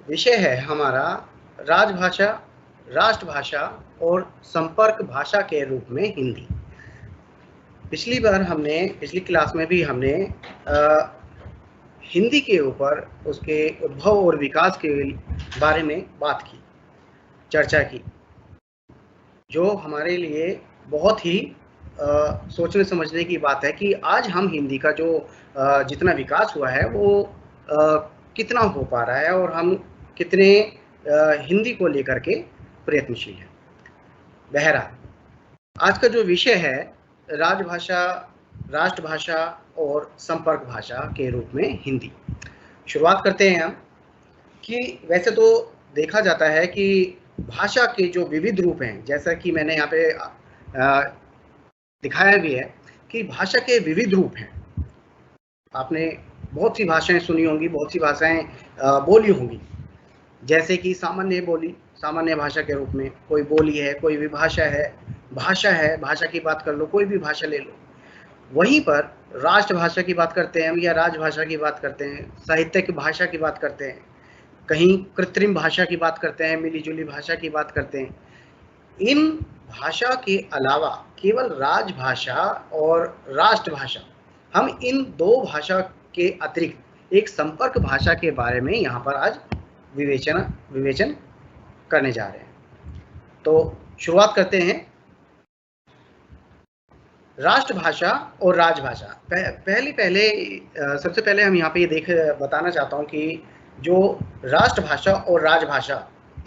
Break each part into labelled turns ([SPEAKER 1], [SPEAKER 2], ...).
[SPEAKER 1] विषय है हमारा राजभाषा, राष्ट्रभाषा और संपर्क भाषा के रूप में हिंदी। पिछली क्लास में भी हमने हिंदी के ऊपर उसके उद्भव और विकास के बारे में बात की, चर्चा की, जो हमारे लिए बहुत ही सोचने समझने की बात है कि आज हम हिंदी का जो जितना विकास हुआ है वो कितना हो पा रहा है और हम कितने हिंदी को लेकर के प्रयत्नशील हैं। बहरहाल आज का जो विषय है राजभाषा, राष्ट्रभाषा और संपर्क भाषा के रूप में हिंदी। शुरुआत करते हैं हम कि वैसे तो देखा जाता है कि भाषा के जो विविध रूप हैं, जैसा कि मैंने यहाँ पे दिखाया भी है कि भाषा के विविध रूप हैं। आपने बहुत सी भाषाएं सुनी होंगी, बहुत सी भाषाएं बोली होंगी, जैसे कि सामान्य बोली, सामान्य भाषा के रूप में कोई बोली है, कोई विभाषा है, भाषा की बात कर लो, कोई भी भाषा ले लो। वहीं पर राष्ट्रभाषा की बात करते हैं हम या राजभाषा की बात करते हैं, साहित्यिक भाषा की बात करते हैं, कहीं कृत्रिम भाषा की बात करते हैं, मिली-जुली भाषा की बात करते हैं। इन भाषा के अलावा केवल राजभाषा और राष्ट्रभाषा, हम इन दो भाषा के अतिरिक्त एक संपर्क भाषा के बारे में यहाँ पर आज विवेचन करने जा रहे हैं। तो शुरुआत करते हैं राष्ट्रभाषा और राजभाषा। सबसे पहले हम यहाँ पे ये बताना चाहता हूँ कि जो राष्ट्रभाषा और राजभाषा,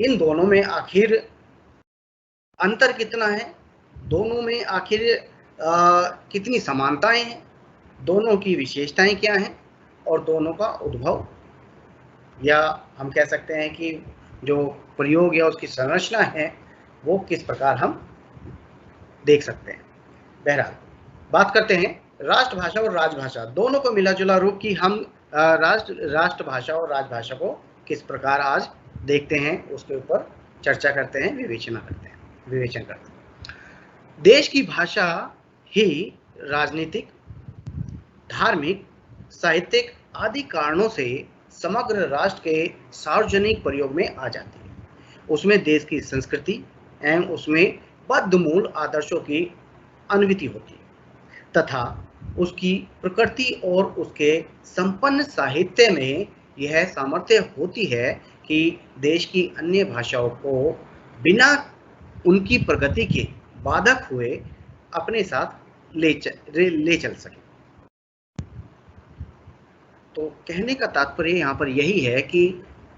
[SPEAKER 1] इन दोनों में आखिर अंतर कितना है, दोनों में आखिर कितनी समानताएं हैं, दोनों की विशेषताएं क्या हैं और दोनों का उद्भव या हम कह सकते हैं कि जो प्रयोग या उसकी संरचना है वो किस प्रकार हम देख सकते हैं। बहरहाल बात करते हैं राष्ट्रभाषा और राजभाषा, दोनों को मिला जुला रूप कि हम राष्ट्रभाषा और राजभाषा को किस प्रकार आज देखते हैं, उसके ऊपर चर्चा करते हैं, विवेचन करते हैं। देश की भाषा ही राजनीतिक, धार्मिक, साहित्यिक आदि कारणों से समग्र राष्ट्र के सार्वजनिक प्रयोग में आ जाती है। उसमें देश की संस्कृति एवं उसमें बद्ध मूल आदर्शों की अन्विति होती है तथा उसकी प्रकृति और उसके संपन्न साहित्य में यह सामर्थ्य होती है कि देश की अन्य भाषाओं को बिना उनकी प्रगति के बाधक हुए अपने साथ ले चल सके। तो कहने का तात्पर्य यहाँ पर यही है कि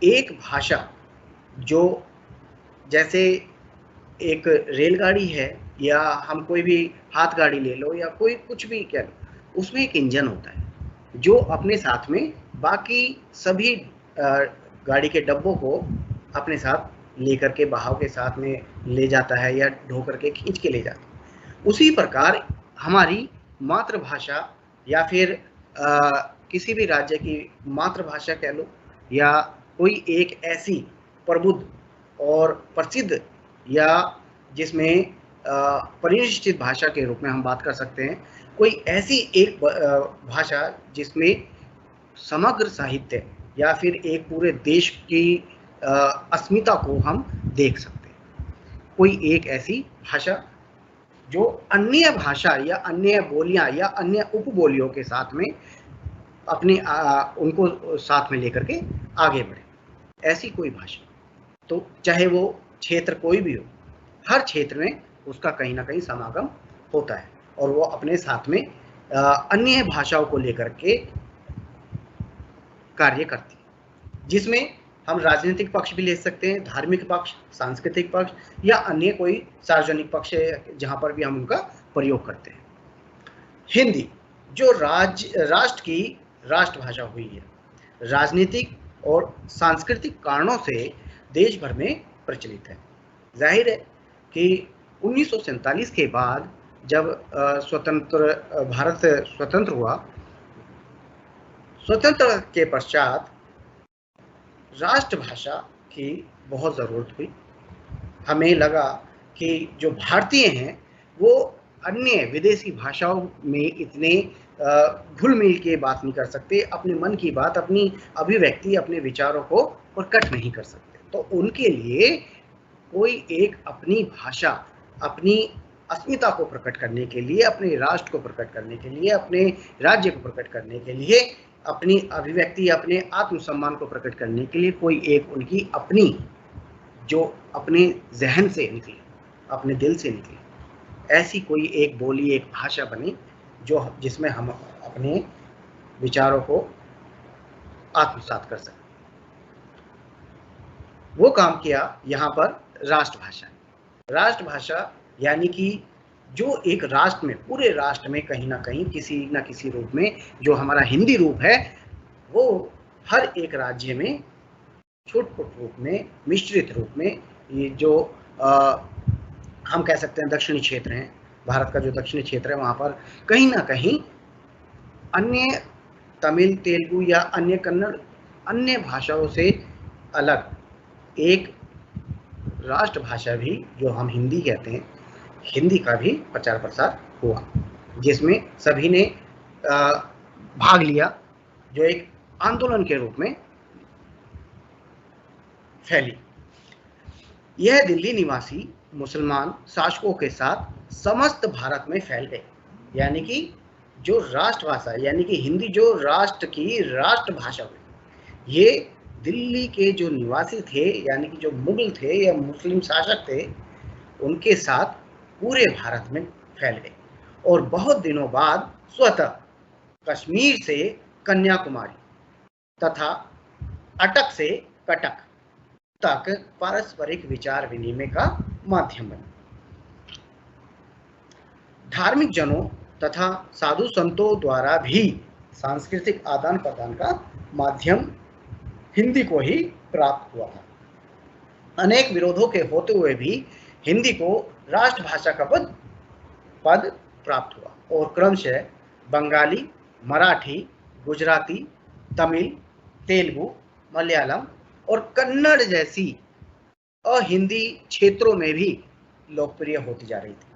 [SPEAKER 1] एक भाषा जो जैसे एक रेलगाड़ी है या हम कोई भी हाथ गाड़ी ले लो या कोई कुछ भी कह लो, उसमें एक इंजन होता है जो अपने साथ में बाकी सभी गाड़ी के डब्बों को अपने साथ लेकर के बहाव के साथ में ले जाता है या ढो करके खींच के ले जाता है। उसी प्रकार हमारी मातृभाषा या फिर किसी भी राज्य की मातृभाषा कह लो या कोई एक ऐसी प्रबुद्ध और प्रसिद्ध या जिसमें परिनिष्ठित भाषा के रूप में हम बात कर सकते हैं, कोई ऐसी एक भाषा जिसमें समग्र साहित्य या फिर एक पूरे देश की अस्मिता को हम देख सकते हैं। कोई एक ऐसी भाषा जो अन्य भाषा या अन्य बोलियां या अन्य उपबोलियों के साथ में अपने उनको साथ में लेकर के आगे बढ़े, ऐसी कोई भाषा। तो चाहे वो क्षेत्र कोई भी हो, हर क्षेत्र में उसका कहीं ना कहीं समागम होता है और वो अपने साथ में अन्य भाषाओं को लेकर के कार्य करती है, जिसमें हम राजनीतिक पक्ष भी ले सकते हैं, धार्मिक पक्ष, सांस्कृतिक पक्ष या अन्य कोई सार्वजनिक पक्ष जहां पर भी हम उनका प्रयोग करते हैं। हिंदी जो राष्ट्र की राष्ट्रभाषा हुई है, राजनीतिक और सांस्कृतिक कारणों से देश भर में प्रचलित है। जाहिर है कि 1947 के बाद जब भारत स्वतंत्र हुआ, स्वतंत्र के पश्चात राष्ट्रभाषा की बहुत ज़रूरत हुई। हमें लगा कि जो भारतीय हैं वो अन्य विदेशी भाषाओं में इतने घुल मिल के बात नहीं कर सकते, अपने मन की बात, अपनी अभिव्यक्ति, अपने विचारों को और कट नहीं कर सकते। तो उनके लिए कोई एक अपनी भाषा, अपनी अस्मिता को प्रकट करने के लिए, अपने राष्ट्र को प्रकट करने के लिए, अपने राज्य को प्रकट करने के लिए, अपनी अभिव्यक्ति, अपने आत्मसम्मान को प्रकट करने के लिए कोई एक उनकी अपनी, जो अपने जहन से निकले, अपने दिल से निकले, ऐसी कोई एक बोली, एक भाषा बने जो जिसमें हम अपने विचारों को आत्मसात कर सकें। वो काम किया यहाँ पर राष्ट्रभाषा। राष्ट्रभाषा यानी कि जो एक राष्ट्र में, पूरे राष्ट्र में कहीं ना कहीं किसी न किसी रूप में, जो हमारा हिंदी रूप है, वो हर एक राज्य में छुट-पुट रूप में, मिश्रित रूप में, ये जो हम कह सकते हैं दक्षिणी क्षेत्र हैं, भारत का जो दक्षिणी क्षेत्र है, वहाँ पर कहीं ना कहीं अन्य तमिल, तेलुगु या अन्य कन्नड़, अन्य भाषाओं से अलग एक राष्ट्रभाषा भी, जो हम हिंदी कहते हैं, हिंदी का भी प्रचार प्रसार हुआ, जिसमें सभी ने भाग लिया, जो एक आंदोलन के रूप में फैली। यह दिल्ली निवासी मुसलमान शासकों के साथ समस्त भारत में फैल गए। यानी कि जो राष्ट्रभाषा, यानी कि हिंदी जो राष्ट्र की राष्ट्रभाषा हुई, ये दिल्ली के जो निवासी थे, यानी कि जो मुगल थे या मुस्लिम शासक थे, उनके साथ पूरे भारत में फैल गए। और बहुत दिनों बाद स्वतः कश्मीर से कन्याकुमारी तथा अटक से कटक तक पारस्परिक विचार विनिमय का माध्यम बने। धार्मिक जनों तथा साधु संतों द्वारा भी सांस्कृतिक आदान प्रदान का माध्यम हिंदी को ही प्राप्त हुआ था। अनेक विरोधों के होते हुए भी हिंदी को राष्ट्रभाषा का पद प्राप्त हुआ और क्रमशः बंगाली, मराठी, गुजराती, तमिल, तेलुगु, मलयालम और कन्नड़ जैसी अहिंदी क्षेत्रों में भी लोकप्रिय होती जा रही थी।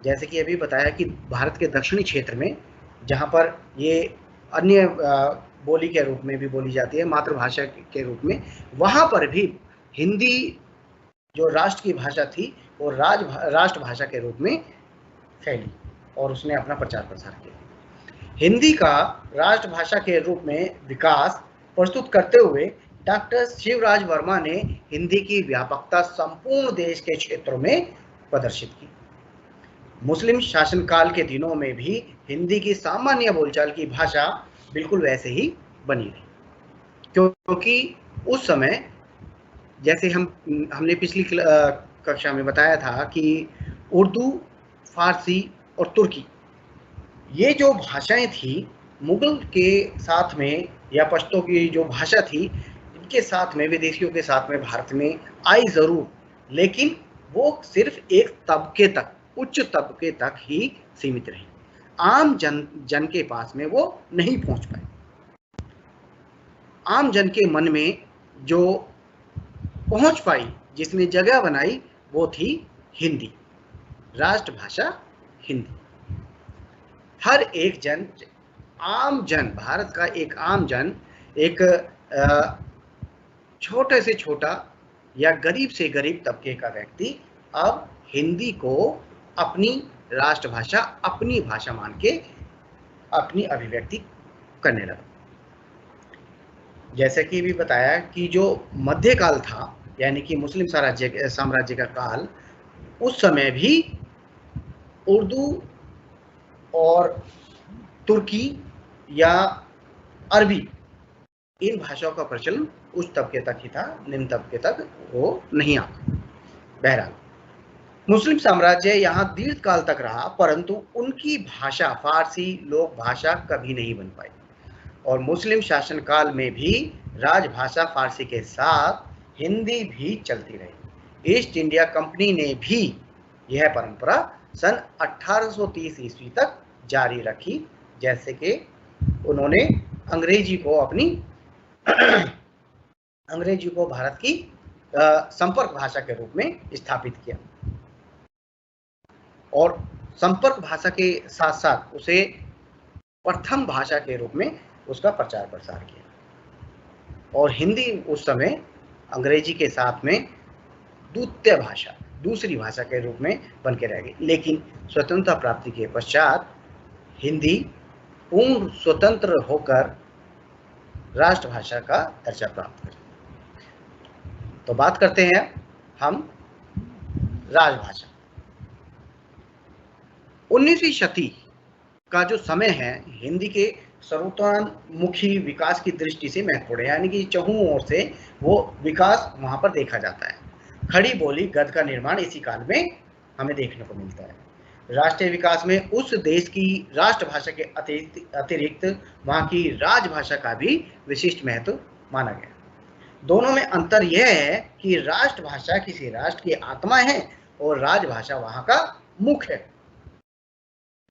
[SPEAKER 1] जैसे कि अभी बताया कि भारत के दक्षिणी क्षेत्र में, जहाँ पर ये अन्य बोली के रूप में भी बोली जाती है, मातृभाषा के रूप में, वहाँ पर भी हिंदी जो राष्ट्र की भाषा थी वो राष्ट्रभाषा के रूप में फैली और उसने अपना प्रचार प्रसार किया। हिंदी का राष्ट्रभाषा के रूप में विकास प्रस्तुत करते हुए डॉक्टर शिवराज वर्मा ने हिंदी की व्यापकता संपूर्ण देश के क्षेत्रों में प्रदर्शित की। मुस्लिम शासनकाल के दिनों में भी हिंदी की सामान्य बोलचाल की भाषा बिल्कुल वैसे ही बनी रही, क्योंकि उस समय, जैसे हमने पिछली कक्षा में बताया था कि उर्दू, फारसी और तुर्की, ये जो भाषाएं थी, मुगल के साथ में या पश्तो की जो भाषा थी, इनके साथ में, विदेशियों के साथ में भारत में आई ज़रूर, लेकिन वो सिर्फ एक तबके तक, उच्च तबके तक ही सीमित रही। आम जन के पास में वो नहीं पहुंच पाए। आम जन के मन में जो पहुंच पाई, जिसने जगह बनाई, वो थी हिंदी, राष्ट्रभाषा हिंदी। हर एक जन, आम जन, भारत का एक आम जन, एक छोटे से छोटा या गरीब से गरीब तबके का व्यक्ति अब हिंदी को अपनी राष्ट्रभाषा, अपनी भाषा मान के अपनी अभिव्यक्ति करने लगा। जैसे कि भी बताया कि जो मध्यकाल था, यानी कि मुस्लिम साम्राज्य का काल, उस समय भी उर्दू और तुर्की या अरबी, इन भाषाओं का प्रचलन उच्च तबके तक ही था, निम्न तबके तक वो नहीं आता। बहरहाल मुस्लिम साम्राज्य यहाँ दीर्घ काल तक रहा, परंतु उनकी भाषा फारसी लोक भाषा कभी नहीं बन पाई और मुस्लिम शासनकाल में भी राजभाषा फारसी के साथ हिंदी भी चलती रही। ईस्ट इंडिया कंपनी ने भी यह परंपरा सन 1830 ईस्वी तक जारी रखी, जैसे कि उन्होंने अंग्रेजी को भारत की संपर्क भाषा के रूप में स्थापित किया और संपर्क भाषा के साथ साथ उसे प्रथम भाषा के रूप में उसका प्रचार प्रसार किया। और हिंदी उस समय अंग्रेजी के साथ में द्वितीय भाषा, दूसरी भाषा के रूप में बन के रह गई। लेकिन स्वतंत्रता प्राप्ति के पश्चात हिंदी पूर्ण स्वतंत्र होकर राष्ट्रभाषा का दर्जा प्राप्त करी। तो बात करते हैं हम राजभाषा। 19वीं शती का जो समय है हिंदी के सर्वतोमुखी विकास की दृष्टि से महत्वपूर्ण है, यानी कि चहुओं ओर से वो विकास वहां पर देखा जाता है। खड़ी बोली गद्य का निर्माण इसी काल में हमें देखने को मिलता है। राष्ट्रीय विकास में उस देश की राष्ट्रभाषा के अतिरिक्त वहां की राजभाषा का भी विशिष्ट महत्व माना गया। दोनों में अंतर यह है कि राष्ट्रभाषा किसी राष्ट्र की आत्मा है और राजभाषा वहां का मुख है।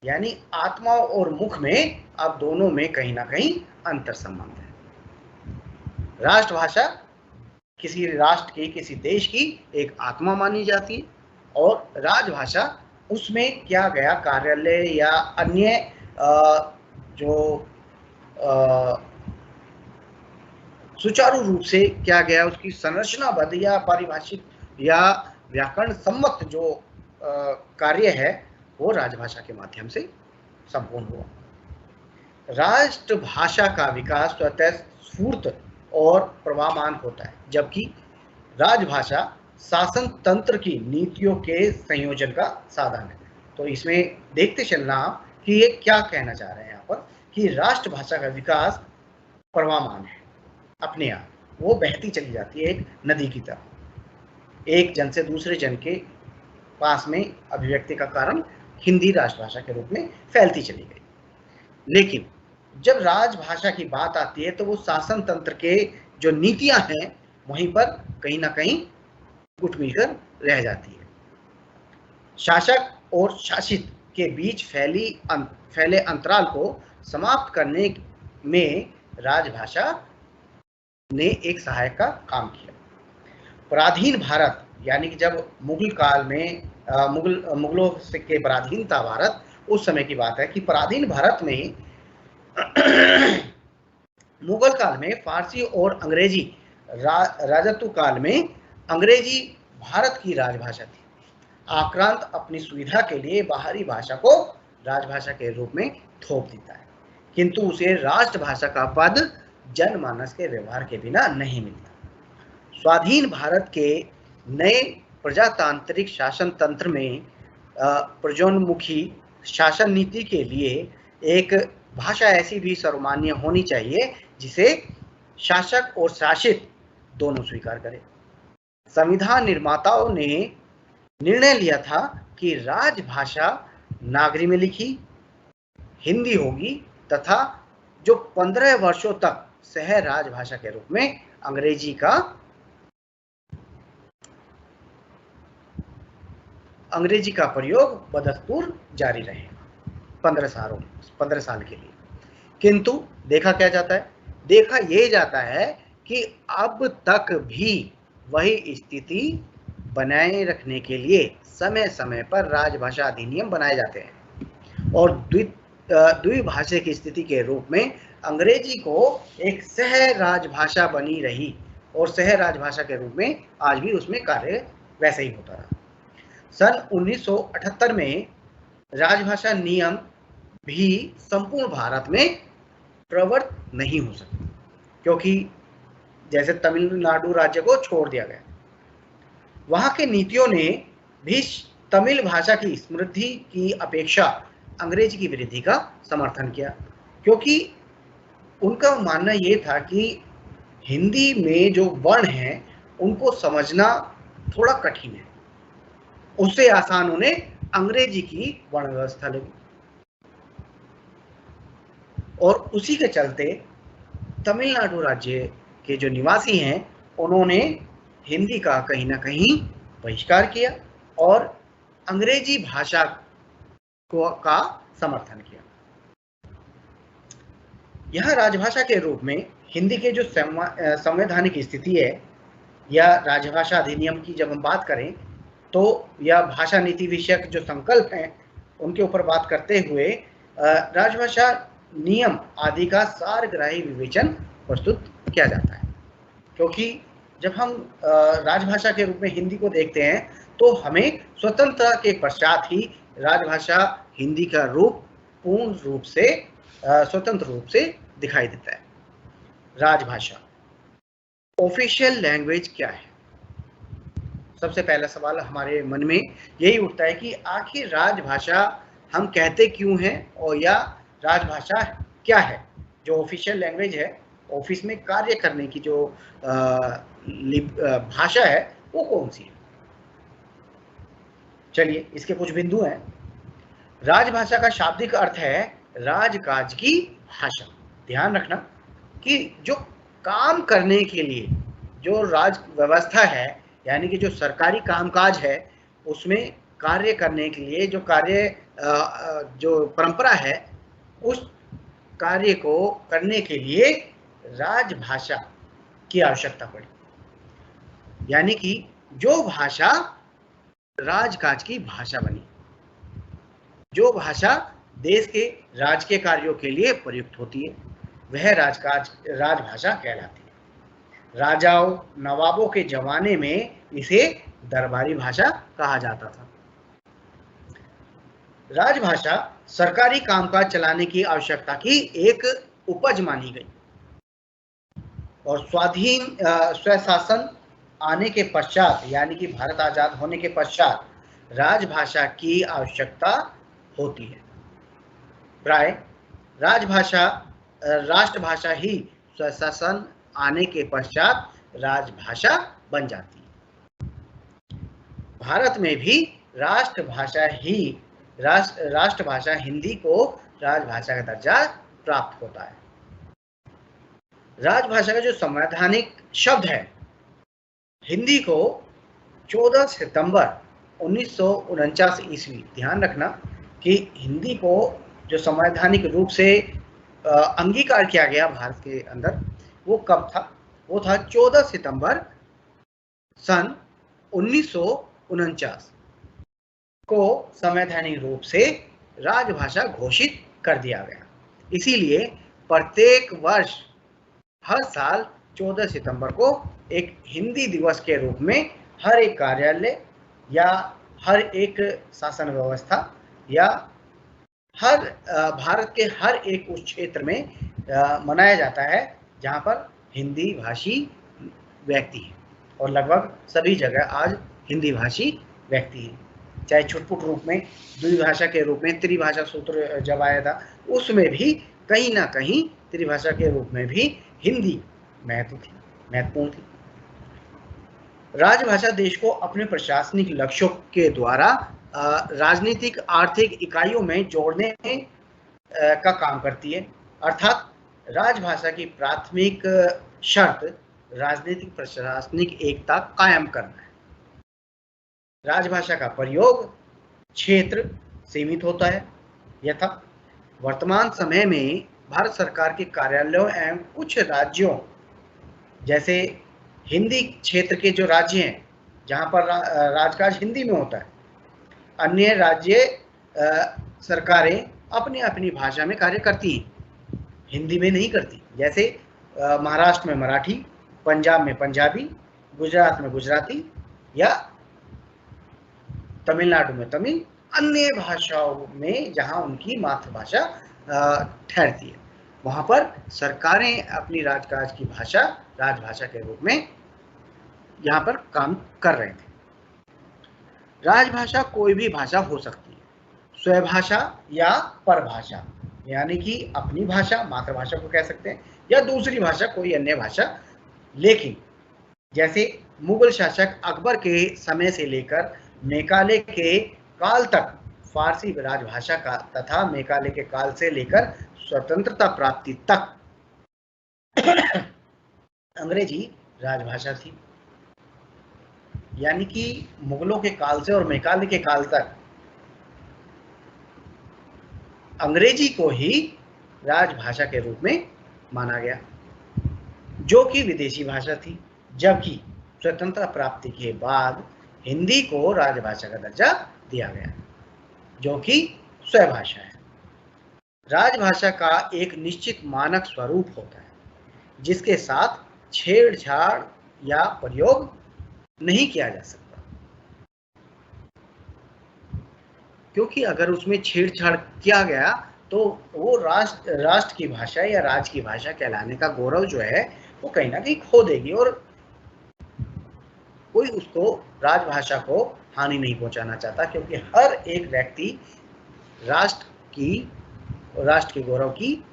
[SPEAKER 1] यानी आत्मा और मुख में अब दोनों में कहीं ना कहीं अंतर संबंध है। राष्ट्रभाषा किसी राष्ट्र की, किसी देश की एक आत्मा मानी जाती है और राजभाषा उसमें क्या गया कार्यालय या अन्य जो सुचारू रूप से क्या गया उसकी संरचनाबद्ध या पारिभाषिक या व्याकरण सम्मत जो कार्य है वो राजभाषा के माध्यम से संपूर्ण हुआ। राष्ट्रभाषा का विकास स्वतः स्फूर्त और प्रवाहमान होता है, जबकि राजभाषा शासन तंत्र की नीतियों के संयोजन का साधन है। तो इसमें देखते चलना कि ये क्या कहना चाह रहे हैं यहाँ पर कि राष्ट्रभाषा का विकास प्रवाहमान है, अपने आप वो बहती चली जाती है एक नदी की तरह, एक जन से दूसरे जन के पास में अभिव्यक्ति का कारण हिंदी राष्ट्रभाषा के रूप में फैलती चली गई। लेकिन जब राजभाषा की बात आती है तो वो शासन तंत्र के जो नीतियां हैं वहीं पर कहीं ना कहीं गुट मिलकर रह जाती है। शासक और शासित के बीच फैले अंतराल को समाप्त करने में राजभाषा ने एक सहायक का काम किया। पराधीन भारत, यानी कि जब मुगल काल में मुगलों के पराधीन था भारत, उस समय की बात है कि पराधीन भारत में मुगल काल में फारसी और अंग्रेजी राजत्व काल में अंग्रेजी भारत की राजभाषा थी। आक्रांत अपनी सुविधा के लिए बाहरी भाषा को राजभाषा के रूप में थोप देता है, किंतु उसे राष्ट्रभाषा का पद जनमानस के व्यवहार के बिना नहीं मिलता। स्वाधीन भारत के नए प्रजातांत्रिक शासन तंत्र में प्रजोन्मुखी शासन नीति के लिए एक भाषा ऐसी भी सर्वमान्य होनी चाहिए जिसे शासक और शासित दोनों स्वीकार करें। संविधान निर्माताओं ने निर्णय लिया था कि राजभाषा नागरी में लिखी हिंदी होगी तथा जो 15 वर्षों तक सह राजभाषा के रूप में अंग्रेजी का प्रयोग बदस्तूर जारी रहेगा 15 साल के लिए। किंतु देखा क्या जाता है, देखा यह जाता है कि अब तक भी वही स्थिति बनाए रखने के लिए समय समय पर राजभाषा अधिनियम बनाए जाते हैं और द्विभाषा की स्थिति के रूप में अंग्रेजी को एक सह राजभाषा बनी रही और सह राजभाषा के रूप में आज भी उसमें कार्य वैसे ही होता रहा। सन 1978 में राजभाषा नियम भी संपूर्ण भारत में प्रवर्तित नहीं हो सके, क्योंकि जैसे तमिलनाडु राज्य को छोड़ दिया गया, वहां के नीतियों ने भी तमिल भाषा की समृद्धि की अपेक्षा अंग्रेजी की वृद्धि का समर्थन किया, क्योंकि उनका मानना यह था कि हिंदी में जो वर्ण हैं उनको समझना थोड़ा कठिन है, उससे आसान उन्हें अंग्रेजी की वर्ण व्यवस्था लगी और उसी के चलते तमिलनाडु राज्य के जो निवासी हैं उन्होंने हिंदी का कहीं ना कहीं बहिष्कार किया और अंग्रेजी भाषा का समर्थन किया। यह राजभाषा के रूप में हिंदी के जो संवैधानिक स्थिति है या राजभाषा अधिनियम की जब हम बात करें तो यह भाषा नीति विषयक जो संकल्प हैं उनके ऊपर बात करते हुए राजभाषा नियम आदि का सारग्राही विवेचन प्रस्तुत किया जाता है। क्योंकि जब हम राजभाषा के रूप में हिंदी को देखते हैं तो हमें स्वतंत्रता के पश्चात ही राजभाषा हिंदी का रूप पूर्ण रूप से स्वतंत्र रूप से दिखाई देता है। राजभाषा ऑफिशियल लैंग्वेज क्या है? सबसे पहला सवाल हमारे मन में यही उठता है कि आखिर राजभाषा हम कहते क्यों हैं, और या राजभाषा क्या है? जो ऑफिशियल लैंग्वेज है, ऑफिस में कार्य करने की जो भाषा है वो कौन सी है? चलिए, इसके कुछ बिंदु हैं। राजभाषा का शाब्दिक अर्थ है राजकाज की भाषा। ध्यान रखना कि जो काम करने के लिए जो राज व्यवस्था है, यानी कि जो सरकारी कामकाज है, उसमें कार्य करने के लिए जो जो परंपरा है, उस कार्य को करने के लिए राजभाषा की आवश्यकता पड़ी। यानी कि जो भाषा राजकाज की भाषा बनी, जो भाषा देश के राजकीय कार्यों के लिए प्रयुक्त होती है, वह राजभाषा कहलाती है। राजाओं नवाबों के जमाने में इसे दरबारी भाषा कहा जाता था। राजभाषा सरकारी कामकाज चलाने की आवश्यकता की एक उपज मानी गई और स्वाधीन स्वशासन आने के पश्चात, यानी कि भारत आजाद होने के पश्चात राजभाषा की आवश्यकता होती है। प्राय राजभाषा राष्ट्रभाषा ही स्वशासन आने के पश्चात राजभाषा बन जाती है। भारत में भी राष्ट्रभाषा हिंदी को राजभाषा का दर्जा प्राप्त होता है। राजभाषा का जो संवैधानिक शब्द है, हिंदी को 14 सितंबर 1949 ईस्वी, ध्यान रखना कि हिंदी को जो संवैधानिक रूप से अंगीकार किया गया भारत के अंदर, वो कब था? वो था 14 सितंबर सन 1949 को संवैधानिक रूप से राजभाषा घोषित कर दिया गया। इसीलिए प्रत्येक वर्ष हर साल 14 सितंबर को एक हिंदी दिवस के रूप में हर एक कार्यालय या हर एक शासन व्यवस्था या हर भारत के हर एक उस क्षेत्र में मनाया जाता है जहां पर हिंदी भाषी व्यक्ति है, और लगभग सभी जगह आज हिंदी भाषी व्यक्ति है। चाहे छुटपुट रूप में द्विभाषा के रूप में त्रिभाषा सूत्र जब आया था, उसमें भी कहीं ना कहीं त्रिभाषा के रूप में भी हिंदी महत्वपूर्ण थी। राजभाषा देश को अपने प्रशासनिक लक्ष्यों के द्वारा राजनीतिक आर्थिक इकाइयों में जोड़ने का काम करती है। अर्थात राजभाषा की प्राथमिक शर्त राजनीतिक प्रशासनिक एकता कायम करना है। राजभाषा का प्रयोग क्षेत्र सीमित होता है। यथा वर्तमान समय में भारत सरकार के कार्यालयों एवं कुछ राज्यों, जैसे हिंदी क्षेत्र के जो राज्य हैं जहां पर राजकाज हिंदी में होता है, अन्य राज्य सरकारें अपनी अपनी भाषा में कार्य करती हैं, हिंदी में नहीं करती। जैसे महाराष्ट्र में मराठी, पंजाब में पंजाबी, गुजरात में गुजराती या तमिलनाडु में तमिल, अन्य भाषाओं में जहां उनकी मातृभाषा ठहरती है, वहां पर सरकारें अपनी राजकाज की भाषा राजभाषा के रूप में यहां पर काम कर रहे थे। राजभाषा कोई भी भाषा हो सकती है, स्वभाषा या परभाषा, यानी कि अपनी भाषा मातृभाषा को कह सकते हैं या दूसरी भाषा कोई अन्य भाषा। लेकिन जैसे मुगल शासक अकबर के समय से लेकर मेकाले के काल तक फारसी राजभाषा का तथा मेकाले के काल से लेकर स्वतंत्रता प्राप्ति तक अंग्रेजी राजभाषा थी। यानी कि मुगलों के काल से और मेकाले के काल तक अंग्रेजी को ही राजभाषा के रूप में माना गया, जो कि विदेशी भाषा थी, जबकि स्वतंत्रता प्राप्ति के बाद हिंदी को राजभाषा का दर्जा दिया गया, जो कि स्वभाषा है। राजभाषा का एक निश्चित मानक स्वरूप होता है, जिसके साथ छेड़छाड़ या प्रयोग नहीं किया जा सकता, क्योंकि अगर उसमें छेड़छाड़ किया गया तो वो राष्ट्र की भाषा या राज्य की भाषा कहलाने का गौरव जो है वो कहीं ना कहीं खो देगी, और कोई उसको राजभाषा को हानि नहीं पहुंचाना चाहता, क्योंकि हर एक व्यक्ति राष्ट्र के गौरव की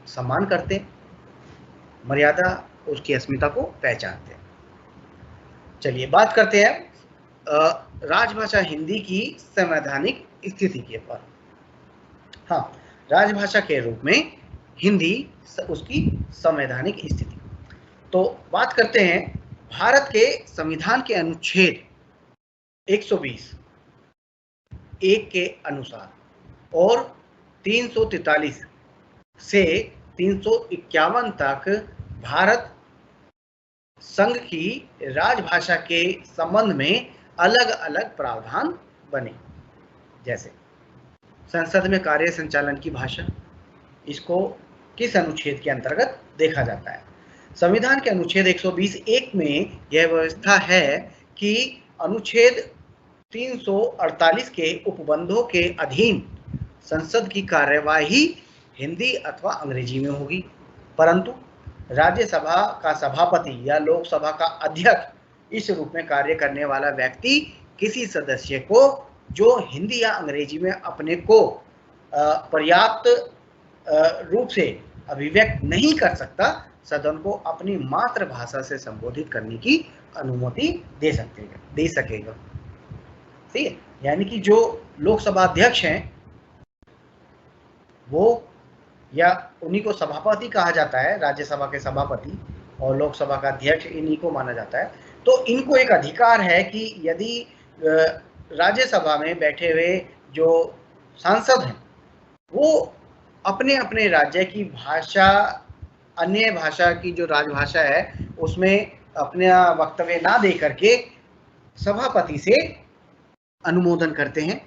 [SPEAKER 1] सम्मान करते हैं, मर्यादा उसकी अस्मिता को पहचानते हैं। चलिए बात करते हैं राजभाषा हिंदी की संवैधानिक स्थिति के ऊपर। हाँ, राजभाषा के रूप में हिंदी उसकी संवैधानिक स्थिति। तो बात करते हैं भारत के संविधान के अनुच्छेद 120 एक के अनुसार और 343 से 351 तक भारत संघ की राजभाषा के संबंध में अलग अलग प्रावधान बने। जैसे संसद में कार्य संचालन की भाषा, इसको किस अनुच्छेद के अंतर्गत देखा जाता है? संविधान के अनुच्छेद 120(1) में यह व्यवस्था है कि अनुच्छेद 348 के उपबंधों के अधीन संसद की कार्यवाही हिंदी अथवा अंग्रेजी में होगी, परंतु राज्यसभा का सभापति या लोकसभा का अध्यक्ष इस रूप में कार्य करने वाला व्यक्ति किसी सदस्य को जो हिंदी या अंग्रेजी में अपने को पर्याप्त रूप से अभिव्यक्त नहीं कर सकता, सदन को अपनी मातृभाषा से संबोधित करने की अनुमति दे सकेगा। ठीक है, यानी कि जो लोकसभा अध्यक्ष हैं वो, या उन्हीं को सभापति कहा जाता है, राज्यसभा के सभापति और लोकसभा का अध्यक्ष इन्हीं को माना जाता है। तो इनको एक अधिकार है कि यदि राज्यसभा में बैठे हुए जो सांसद हैं वो अपने अपने राज्य की भाषा, अन्य भाषा की जो राजभाषा है उसमें अपना वक्तव्य ना दे करके सभापति से अनुमोदन करते हैं,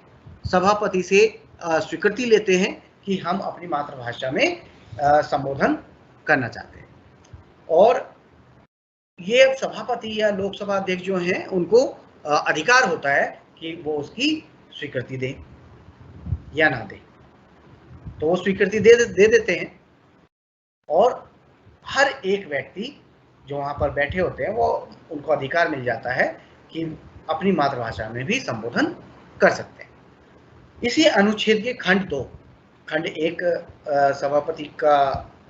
[SPEAKER 1] सभापति से स्वीकृति लेते हैं कि हम अपनी मातृभाषा में संबोधन करना चाहते हैं। और ये सभापति या लोकसभा अध्यक्ष जो हैं उनको अधिकार होता है कि वो उसकी स्वीकृति दें या ना दें, तो वो स्वीकृति दे देते हैं। और हर एक व्यक्ति जो वहाँ पर बैठे होते हैं वो उनको अधिकार मिल जाता है कि अपनी मातृभाषा में भी संबोधन कर सकते हैं। इसी अनुच्छेद के खंड 2, खंड 1 सभापति का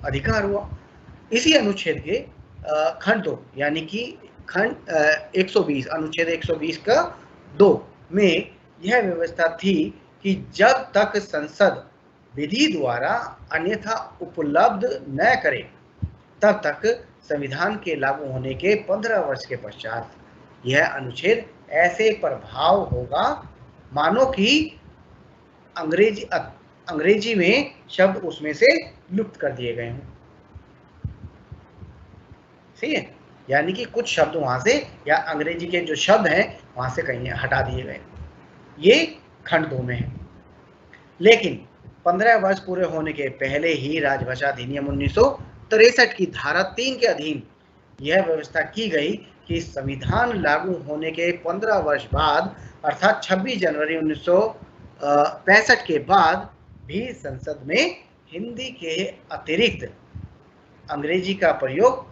[SPEAKER 1] अधिकार हुआ। इसी अनुच्छेद के खंड 2 यानी कि खंड 120, अनुच्छेद 120 का 2 में यह व्यवस्था थी कि जब तक संसद विधि द्वारा अन्यथा उपलब्ध न करे तब तक संविधान के लागू होने के 15 वर्ष के पश्चात यह अनुच्छेद ऐसे प्रभाव होगा मानो कि अंग्रेजी में शब्द उसमें से लुप्त कर दिए गए हों। ठीक है, यानी कि कुछ शब्द वहां से या अंग्रेजी के जो शब्द हैं वहां से कहीं हटा दिए गए। ये खंड 2 में है। लेकिन 15 वर्ष पूरे होने के पहले ही राजभाषा अधिनियम 1963 की धारा 3 के अधीन यह व्यवस्था की गई कि संविधान लागू होने के 15 वर्ष बाद अर्थात 26 जनवरी 1965 के बाद भी संसद में हिंदी के अतिरिक्त अंग्रेजी का प्रयोग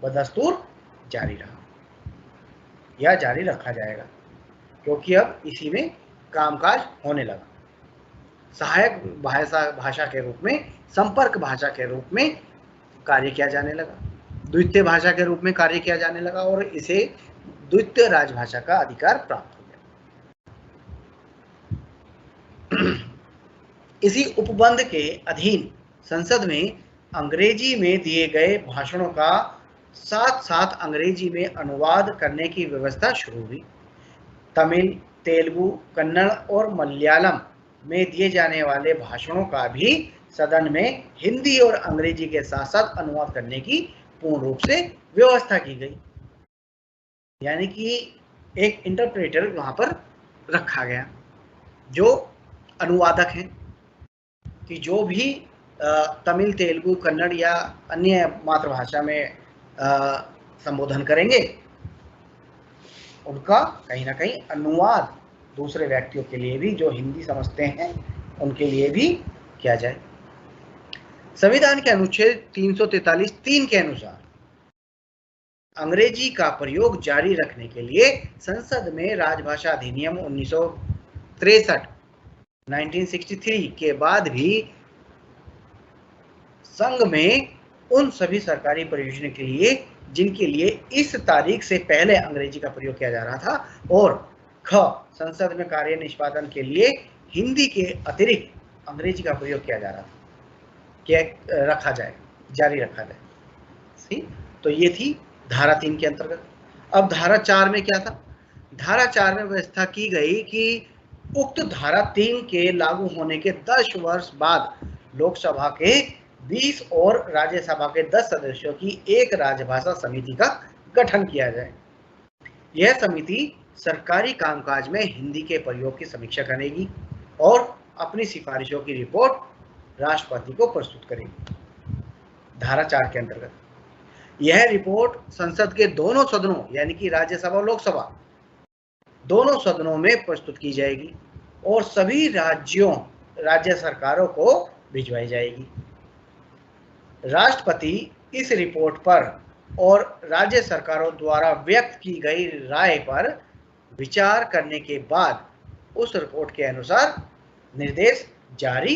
[SPEAKER 1] बदस्तूर जारी रहा या जारी रखा जाएगा, क्योंकि अब इसी में कामकाज होने लगा। सहायक भाषा के रूप में, संपर्क भाषा के रूप में कार्य किया जाने लगा, द्वितीय भाषा के रूप में कार्य किया जाने लगा और इसे द्वितीय राजभाषा का अधिकार प्राप्त हो गया। इसी उपबंध के अधीन संसद में अंग्रेजी में दिए गए भाषणों का साथ साथ अंग्रेजी में अनुवाद करने की व्यवस्था शुरू हुई। तमिल, तेलुगु, कन्नड़ और मलयालम में दिए जाने वाले भाषणों का भी सदन में हिंदी और अंग्रेजी के साथ साथ अनुवाद करने की पूर्ण रूप से व्यवस्था की गई। यानी कि एक इंटरप्रेटर वहां पर रखा गया जो अनुवादक हैं, कि जो भी तमिल, तेलुगु, कन्नड़ या अन्य मातृभाषा में संबोधन करेंगे उनका कहीं ना कहीं अनुवाद दूसरे व्यक्तियों के लिए भी जो हिंदी समझते हैं उनके लिए भी किया जाए। संविधान के अनुच्छेद 343(3) के अनुसार अंग्रेजी का प्रयोग जारी रखने के लिए संसद में राजभाषा अधिनियम 1963 1963 के बाद भी संघ में उन सभी सरकारी परियोजना के लिए जिनके लिए इस तारीख से पहले अंग्रेजी का प्रयोग किया जा रहा था, और ख संसद में कार्य निष्पादन के लिए हिंदी के अतिरिक्त अंग्रेजी का प्रयोग किया जा रहा था, रखा जाए, जारी रखा जाए। सी, तो ये थी धारा 3 के अंतर्गत। अब धारा 4 में क्या था? धारा 4 में व्यवस्था की गई कि उक्त धारा 3 के लागू होने के 10 वर्ष बाद लोकसभा के 20 और राज्यसभा के 10 सदस्यों की एक राजभाषा समिति का गठन किया जाए। यह समिति सरकारी कामकाज में हिंदी के प्रयोग की समीक्षा करेगी और अपनी सिफारिशों की रिपोर्ट राष्ट्रपति को प्रस्तुत करेगी। धारा 4 के अंतर्गत यह रिपोर्ट संसद के दोनों सदनों यानी कि राज्यसभा और लोकसभा दोनों सदनों में प्रस्तुत की जाएगी और सभी राज्य सरकारों को भिजवाई जाएगी। राष्ट्रपति इस रिपोर्ट पर और राज्य सरकारों द्वारा व्यक्त की गई राय पर विचार करने के बाद उस रिपोर्ट के अनुसार निर्देश जारी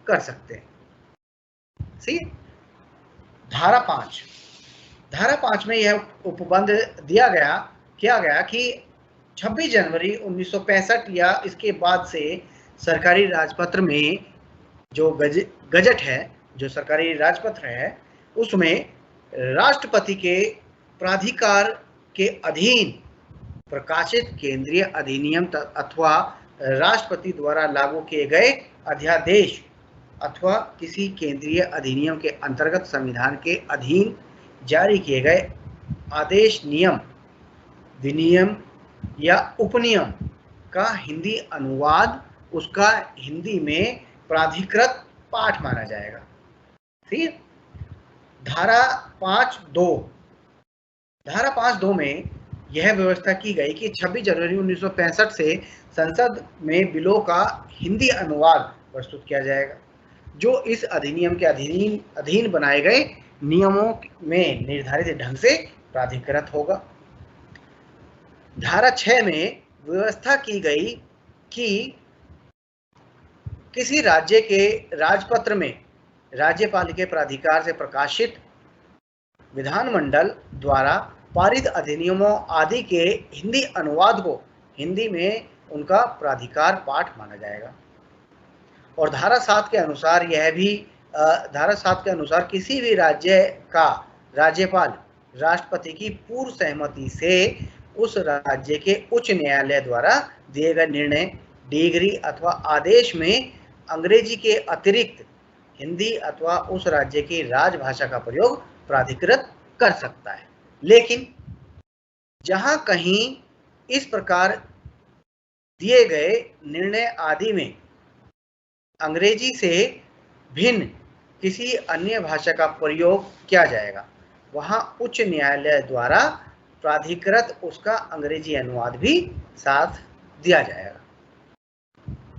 [SPEAKER 1] कर सकते हैं। सी, धारा 5 में यह उपबंध किया गया कि 26 जनवरी 1965 या इसके बाद से सरकारी राजपत्र में जो गजट है, जो सरकारी राजपत्र है, उसमें राष्ट्रपति के प्राधिकार के अधीन प्रकाशित केंद्रीय अधिनियम अथवा राष्ट्रपति द्वारा लागू किए गए अध्यादेश अथवा किसी केंद्रीय अधिनियम के अंतर्गत संविधान के अधीन जारी किए गए आदेश, नियम, विनियम या उपनियम का हिंदी अनुवाद उसका हिंदी में प्राधिकृत पाठ माना जाएगा। ठीक है। धारा 5(2) में यह व्यवस्था की गई कि 26 जनवरी 1965 से संसद में बिलों का हिंदी अनुवाद प्रस्तुत किया जाएगा जो इस अधिनियम के अधीन बनाए गए नियमों में निर्धारित ढंग से प्राधिकृत होगा। धारा 6 में व्यवस्था की गई कि किसी राज्य के राजपत्र में राज्यपाल के प्राधिकार से प्रकाशित विधानमंडल द्वारा पारित अधिनियमों आदि के हिंदी अनुवाद को हिंदी में उनका प्राधिकार पाठ माना जाएगा। और धारा 7 के अनुसार धारा 7 के अनुसार किसी भी राज्य का राज्यपाल राष्ट्रपति की पूर्व सहमति से उस राज्य के उच्च न्यायालय द्वारा दिए गए निर्णय, डिग्री अथवा आदेश में अंग्रेजी के अतिरिक्त हिंदी अथवा उस राज्य की राजभाषा का प्रयोग प्राधिकृत कर सकता है। लेकिन जहां कहीं इस प्रकार दिए गए निर्णय आदि में अंग्रेजी से भिन्न किसी अन्य भाषा का प्रयोग किया जाएगा, वहां उच्च न्यायालय द्वारा प्राधिकृत उसका अंग्रेजी अनुवाद भी साथ दिया जाएगा।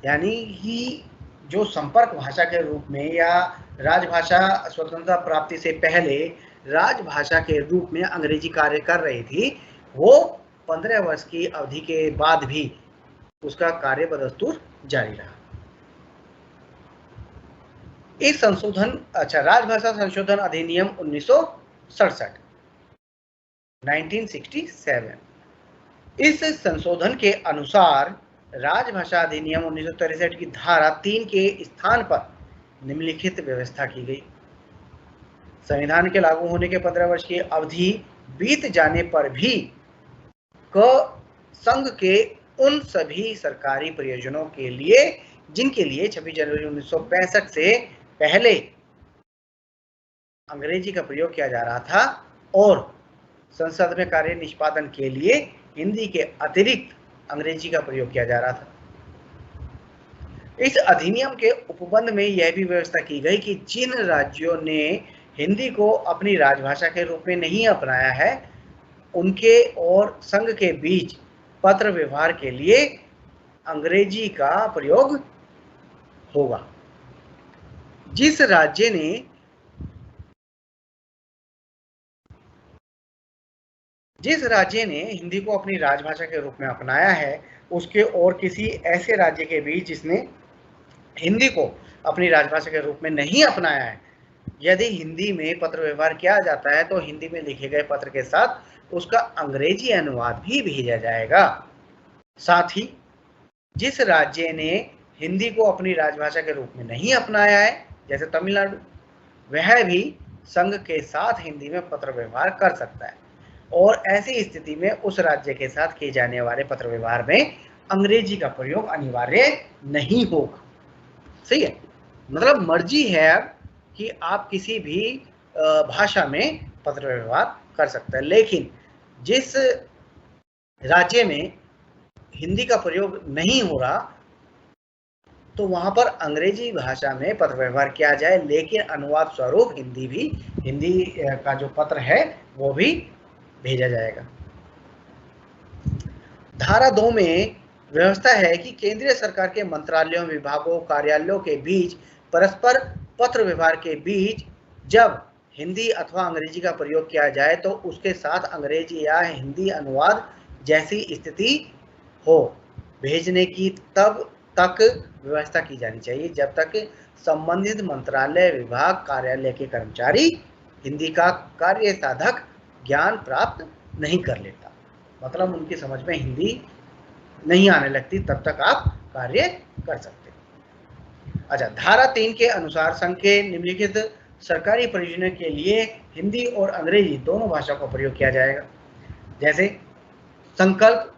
[SPEAKER 1] यानी कि जो संपर्क भाषा के रूप में या राजभाषा स्वतंत्रता प्राप्ति से पहले राजभाषा के रूप में अंग्रेजी कार्य कर रही थी, वो 15 वर्ष की अवधि के बाद भी उसका कार्य बदस्तूर जारी रहा। इस राजभाषा संशोधन अधिनियम 1967 1967 इस संशोधन के अनुसार राजभाषा अधिनियम 1963 की धारा 3 के स्थान पर निम्नलिखित व्यवस्था की गई। संविधान के लागू होने के 15 वर्ष की अवधि बीत जाने पर भी संघ के उन सभी सरकारी प्रयोजनों के लिए जिनके लिए 26 जनवरी 1965 से पहले अंग्रेजी का प्रयोग किया जा रहा था और संसद में कार्य निष्पादन के लिए हिंदी के अतिरिक्त अंग्रेजी का प्रयोग किया जा रहा था। इस अधिनियम के उपबंध में यह भी व्यवस्था की गई कि जिन राज्यों ने हिंदी को अपनी राजभाषा के रूप में नहीं अपनाया है, उनके और संघ के बीच पत्र व्यवहार के लिए अंग्रेजी का प्रयोग होगा। जिस राज्य ने हिंदी को अपनी राजभाषा के रूप में अपनाया है, उसके और किसी ऐसे राज्य के बीच जिसने हिंदी को अपनी राजभाषा के रूप में नहीं अपनाया है, यदि हिंदी में पत्र व्यवहार किया जाता है तो हिंदी में लिखे गए पत्र के साथ उसका अंग्रेजी अनुवाद भी भेजा जाएगा। साथ ही जिस राज्य ने हिंदी को अपनी राजभाषा के रूप में नहीं अपनाया है, जैसे तमिलनाडु, वह भी संघ के साथ हिंदी में पत्र व्यवहार कर सकता है, और ऐसी स्थिति में उस राज्य के साथ किए जाने वाले पत्र व्यवहार में अंग्रेजी का प्रयोग अनिवार्य नहीं होगा। सही है, मतलब मर्जी है कि आप किसी भी भाषा में पत्र व्यवहार कर सकते हैं, लेकिन जिस राज्य में हिंदी का प्रयोग नहीं हो रहा तो वहां पर अंग्रेजी भाषा में पत्र व्यवहार किया जाए, लेकिन अनुवाद स्वरूप हिंदी का जो पत्र है वो भी भेजा जाएगा। धारा 2 में व्यवस्था है कि केंद्रीय सरकार के मंत्रालयों, विभागों, कार्यालयों के बीच परस्पर पत्र व्यवहार के बीच जब हिंदी अथवा अंग्रेजी का प्रयोग किया जाए तो उसके साथ अंग्रेजी या हिंदी अनुवाद जैसी स्थिति हो, भेजने की तब तक व्यवस्था की जानी चाहिए जब तक संबंधित मंत्रालय, विभाग, कार्यालय के कर्मचारी हिंदी का कार्य साधक ज्ञान प्राप्त नहीं कर लेता, मतलब उनकी समझ में हिंदी नहीं आने लगती, तब तक आप कार्य कर सकते हैं। अच्छा, धारा 3 के अनुसार संघ के निम्नलिखित सरकारी परियोजनाओं के लिए हिंदी और अंग्रेजी दोनों भाषाओं का प्रयोग किया जाएगा, जैसे संकल्प,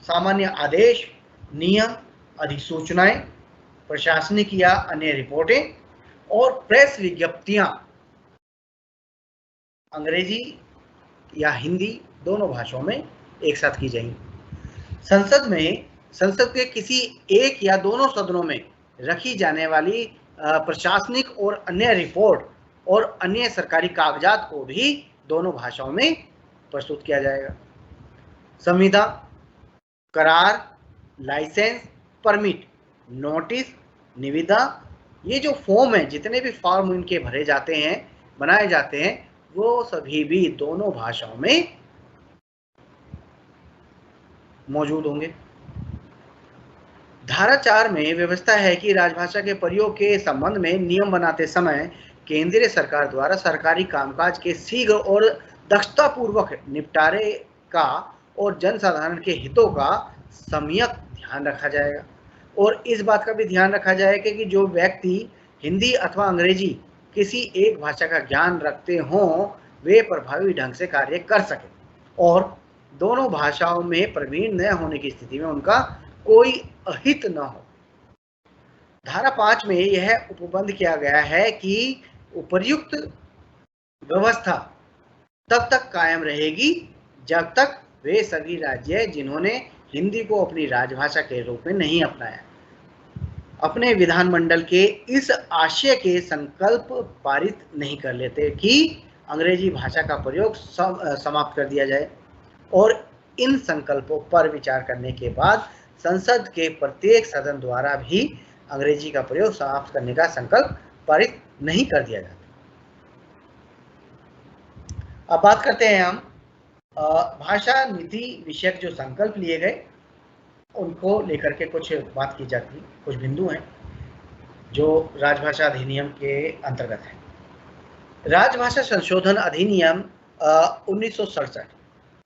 [SPEAKER 1] सामान्य आदेश, नियम, अधिसूचनाएं, प्रशासनिक या अन्य रिपोर्टें और प्रेस विज्ञप्तियां अंग्रेजी या हिंदी दोनों भाषाओं में एक साथ की जाएंगी। संसद के किसी एक या दोनों सदनों में रखी जाने वाली प्रशासनिक और अन्य रिपोर्ट और अन्य सरकारी कागजात को भी दोनों भाषाओं में प्रस्तुत किया जाएगा। संविदा, करार, लाइसेंस, परमिट, नोटिस, निविदा, ये जो फॉर्म है, जितने भी फॉर्म इनके भरे जाते हैं, बनाए जाते हैं, वो सभी भी दोनों भाषाओं में मौजूद होंगे। धारा 4 में व्यवस्था है कि राजभाषा के प्रयोग के संबंध में नियम बनाते समय केंद्रीय सरकार द्वारा सरकारी कामकाज के शीघ्र और दक्षतापूर्वक निपटारे का और जनसाधारण के हितों का सम्यक ध्यान रखा जाएगा, और इस बात का भी ध्यान रखा जाएगा कि जो व्यक्ति हिंदी अथवा अंग्रेजी किसी एक भाषा का ज्ञान रखते हों वे प्रभावी ढंग से कार्य कर सकें, और दोनों भाषाओं में प्रवीण न होने की स्थिति में उनका कोई अहित न हो। धारा 5 में यह उपबंध किया गया है कि उपर्युक्त व्यवस्था तब तक कायम रहेगी जब तक वे सभी राज्य जिन्होंने हिंदी को अपनी राजभाषा के रूप में नहीं अपनाया अपने विधानमंडल के इस आशय के संकल्प पारित नहीं कर लेते कि अंग्रेजी भाषा का प्रयोग समाप्त कर दिया जाए, और इन संकल्पों पर विचार करने के बाद संसद के प्रत्येक सदन द्वारा भी अंग्रेजी का प्रयोग समाप्त करने का संकल्प पारित नहीं कर दिया जाता। अब बात करते हैं हम भाषा नीति विषयक जो संकल्प लिए गए उनको लेकर के कुछ बात की जाती है। कुछ बिंदु हैं जो राजभाषा अधिनियम के अंतर्गत है। राजभाषा संशोधन अधिनियम 1967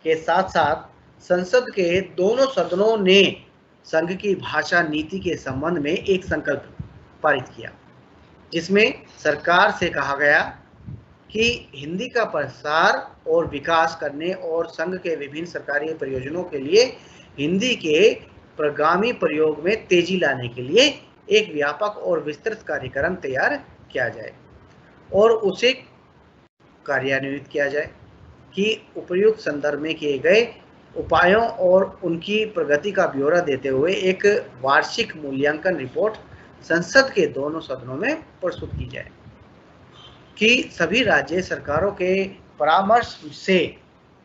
[SPEAKER 1] के साथ साथ संसद के दोनों सदनों ने संघ की भाषा नीति के संबंध में एक संकल्प पारित किया, जिसमें सरकार से कहा गया कि हिंदी का प्रसार और विकास करने और संघ के विभिन्न सरकारी परियोजनाओं के लिए हिंदी के प्रगामी प्रयोग में तेजी लाने के लिए एक व्यापक और विस्तृत कार्यक्रम तैयार किया जाए और उसे कार्यान्वित किया जाए कि उपयुक्त संदर्भ में किए गए उपायों और उनकी प्रगति का ब्यौरा देते हुए एक वार्षिक मूल्यांकन रिपोर्ट संसद के दोनों सदनों में प्रस्तुत की जाए। कि सभी राज्य सरकारों के परामर्श से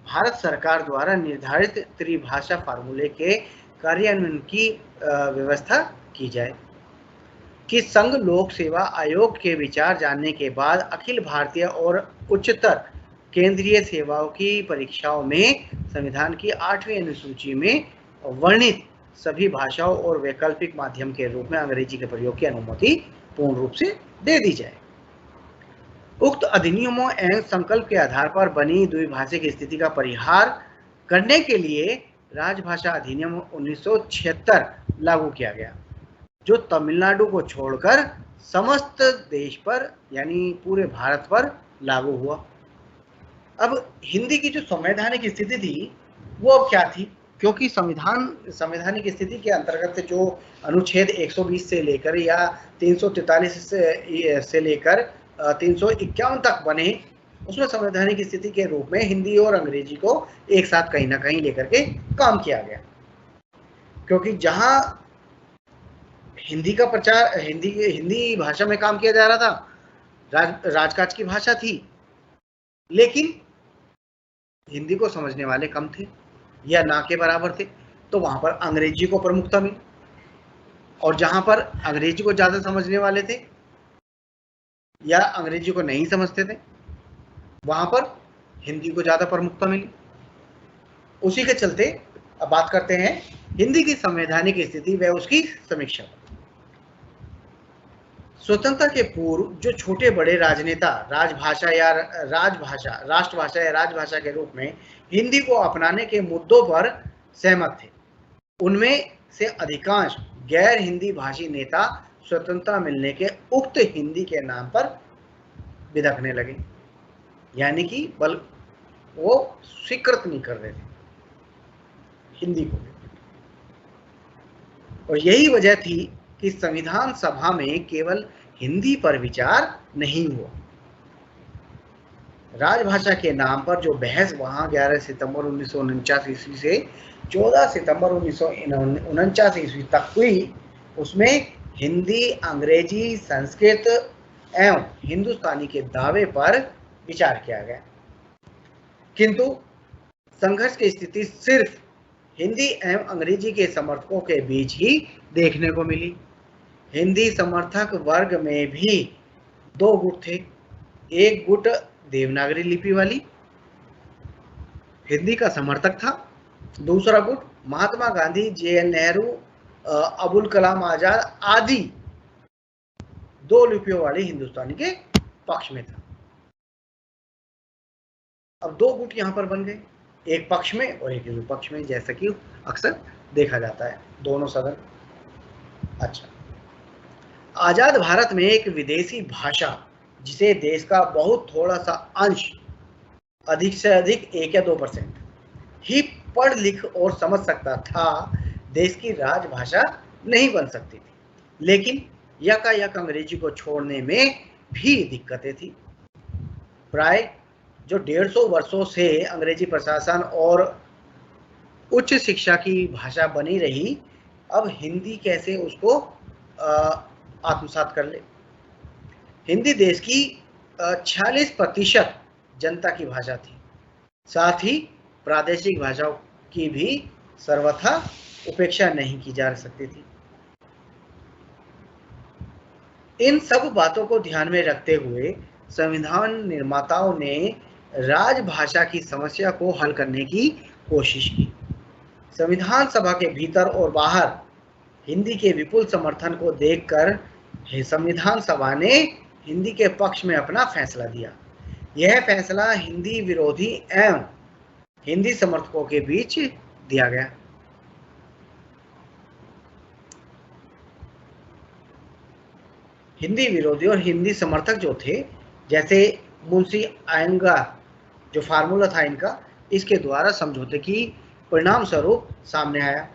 [SPEAKER 1] भारत सरकार द्वारा निर्धारित त्रिभाषा फार्मूले के कार्यान्वयन की व्यवस्था की जाए, कि संघ लोक सेवा आयोग के विचार जानने के बाद अखिल भारतीय और उच्चतर केंद्रीय सेवाओं की परीक्षाओं में संविधान की 8वीं अनुसूची में वर्णित सभी भाषाओं और वैकल्पिक माध्यम के रूप में अंग्रेजी के प्रयोग की अनुमति पूर्ण रूप से दे दी जाए। उक्त अधिनियमों एवं संकल्प के आधार पर बनी द्विभाषिक स्थिति का परिहार करने के लिए राजभाषा अधिनियम 1976 लागू किया गया, जो तमिलनाडु को छोड़कर समस्त देश पर यानी पूरे भारत पर लागू हुआ। अब हिंदी की जो संवैधानिक स्थिति थी वो अब क्या थी, क्योंकि संवैधानिक स्थिति के अंतर्गत जो अनुच्छेद 120 से लेकर या 343 से लेकर 351 तक बने, उसमें संवैधानिक स्थिति के रूप में हिंदी और अंग्रेजी को एक साथ कहीं ना कहीं लेकर के काम किया गया, क्योंकि जहां हिंदी का प्रचार हिंदी भाषा में काम किया जा रहा था, राजकाज की भाषा थी, लेकिन हिंदी को समझने वाले कम थे या ना के बराबर थे, तो वहां पर अंग्रेजी को प्रमुखता मिली, और जहां पर अंग्रेजी को ज्यादा समझने वाले थे या अंग्रेजी को नहीं समझते थे, वहां पर हिंदी को ज्यादा प्रमुखता मिली। उसी के चलते अब बात करते हैं हिंदी की संवैधानिक स्थिति व उसकी समीक्षा। स्वतंत्रता के पूर्व जो छोटे बड़े राजनेता राष्ट्रभाषा या राजभाषा के रूप में हिंदी को अपनाने के मुद्दों पर सहमत थे, उनमें से अधिकांश गैर हिंदी भाषी नेता स्वतंत्रता मिलने के उक्त हिंदी के नाम पर बिदकने लगे, यानी कि वो स्वीकृत नहीं कर रहे थे हिंदी को। और यही वजह थी कि संविधान सभा में केवल हिंदी पर विचार नहीं हुआ। राजभाषा के नाम पर जो बहस वहां 11 सितंबर 1949 ईस्वी से 14 सितंबर 1949 ईस्वी तक हुई, उसमें हिंदी, अंग्रेजी, संस्कृत एवं हिंदुस्तानी के दावे पर विचार किया गया, किंतु संघर्ष की स्थिति सिर्फ हिंदी एवं अंग्रेजी के समर्थकों के बीच ही देखने को मिली। हिंदी समर्थक वर्ग में भी दो गुट थे, एक गुट देवनागरी लिपि वाली हिंदी का समर्थक था, दूसरा गुट महात्मा गांधी, JN नेहरू, अबुल कलाम आजाद आदि दो लिपियों वाले हिंदुस्तानी के पक्ष में था। अब दो गुट यहां पर बन गए, एक पक्ष में और एक विपक्ष में, जैसा कि अक्सर देखा जाता है दोनों सदन। अच्छा, आजाद भारत में एक विदेशी भाषा जिसे देश का बहुत थोड़ा सा अंश, अधिक से अधिक 1 या 2% ही पढ़ लिख और समझ सकता था, देश की राजभाषा नहीं बन सकती थी, लेकिन यकायक अंग्रेजी को छोड़ने में भी दिक्कतें थी। प्राय जो 150 वर्षों से अंग्रेजी प्रशासन और उच्च शिक्षा की भाषा बनी रही, अब हिंदी कैसे उसको आत्मसात कर ले। हिंदी देश की 46% जनता की भाषा थी, साथ ही प्रादेशिक भाषाओं की भी सर्वथा उपेक्षा नहीं की जा सकती थी। इन सब बातों को ध्यान में रखते हुए संविधान निर्माताओं ने राजभाषा की समस्या को हल करने की कोशिश की। संविधान सभा के भीतर और बाहर हिंदी के विपुल समर्थन को देखकर संविधान सभा ने हिंदी के पक्ष में अपना फैसला दिया। यह फैसला हिंदी विरोधी एवं हिंदी समर्थकों के बीच दिया गया। हिंदी विरोधी और हिंदी समर्थक जो थे, जैसे मुंशी आयंगा जो फार्मूला था इनका, इसके द्वारा समझौते की परिणाम स्वरूप सामने आया,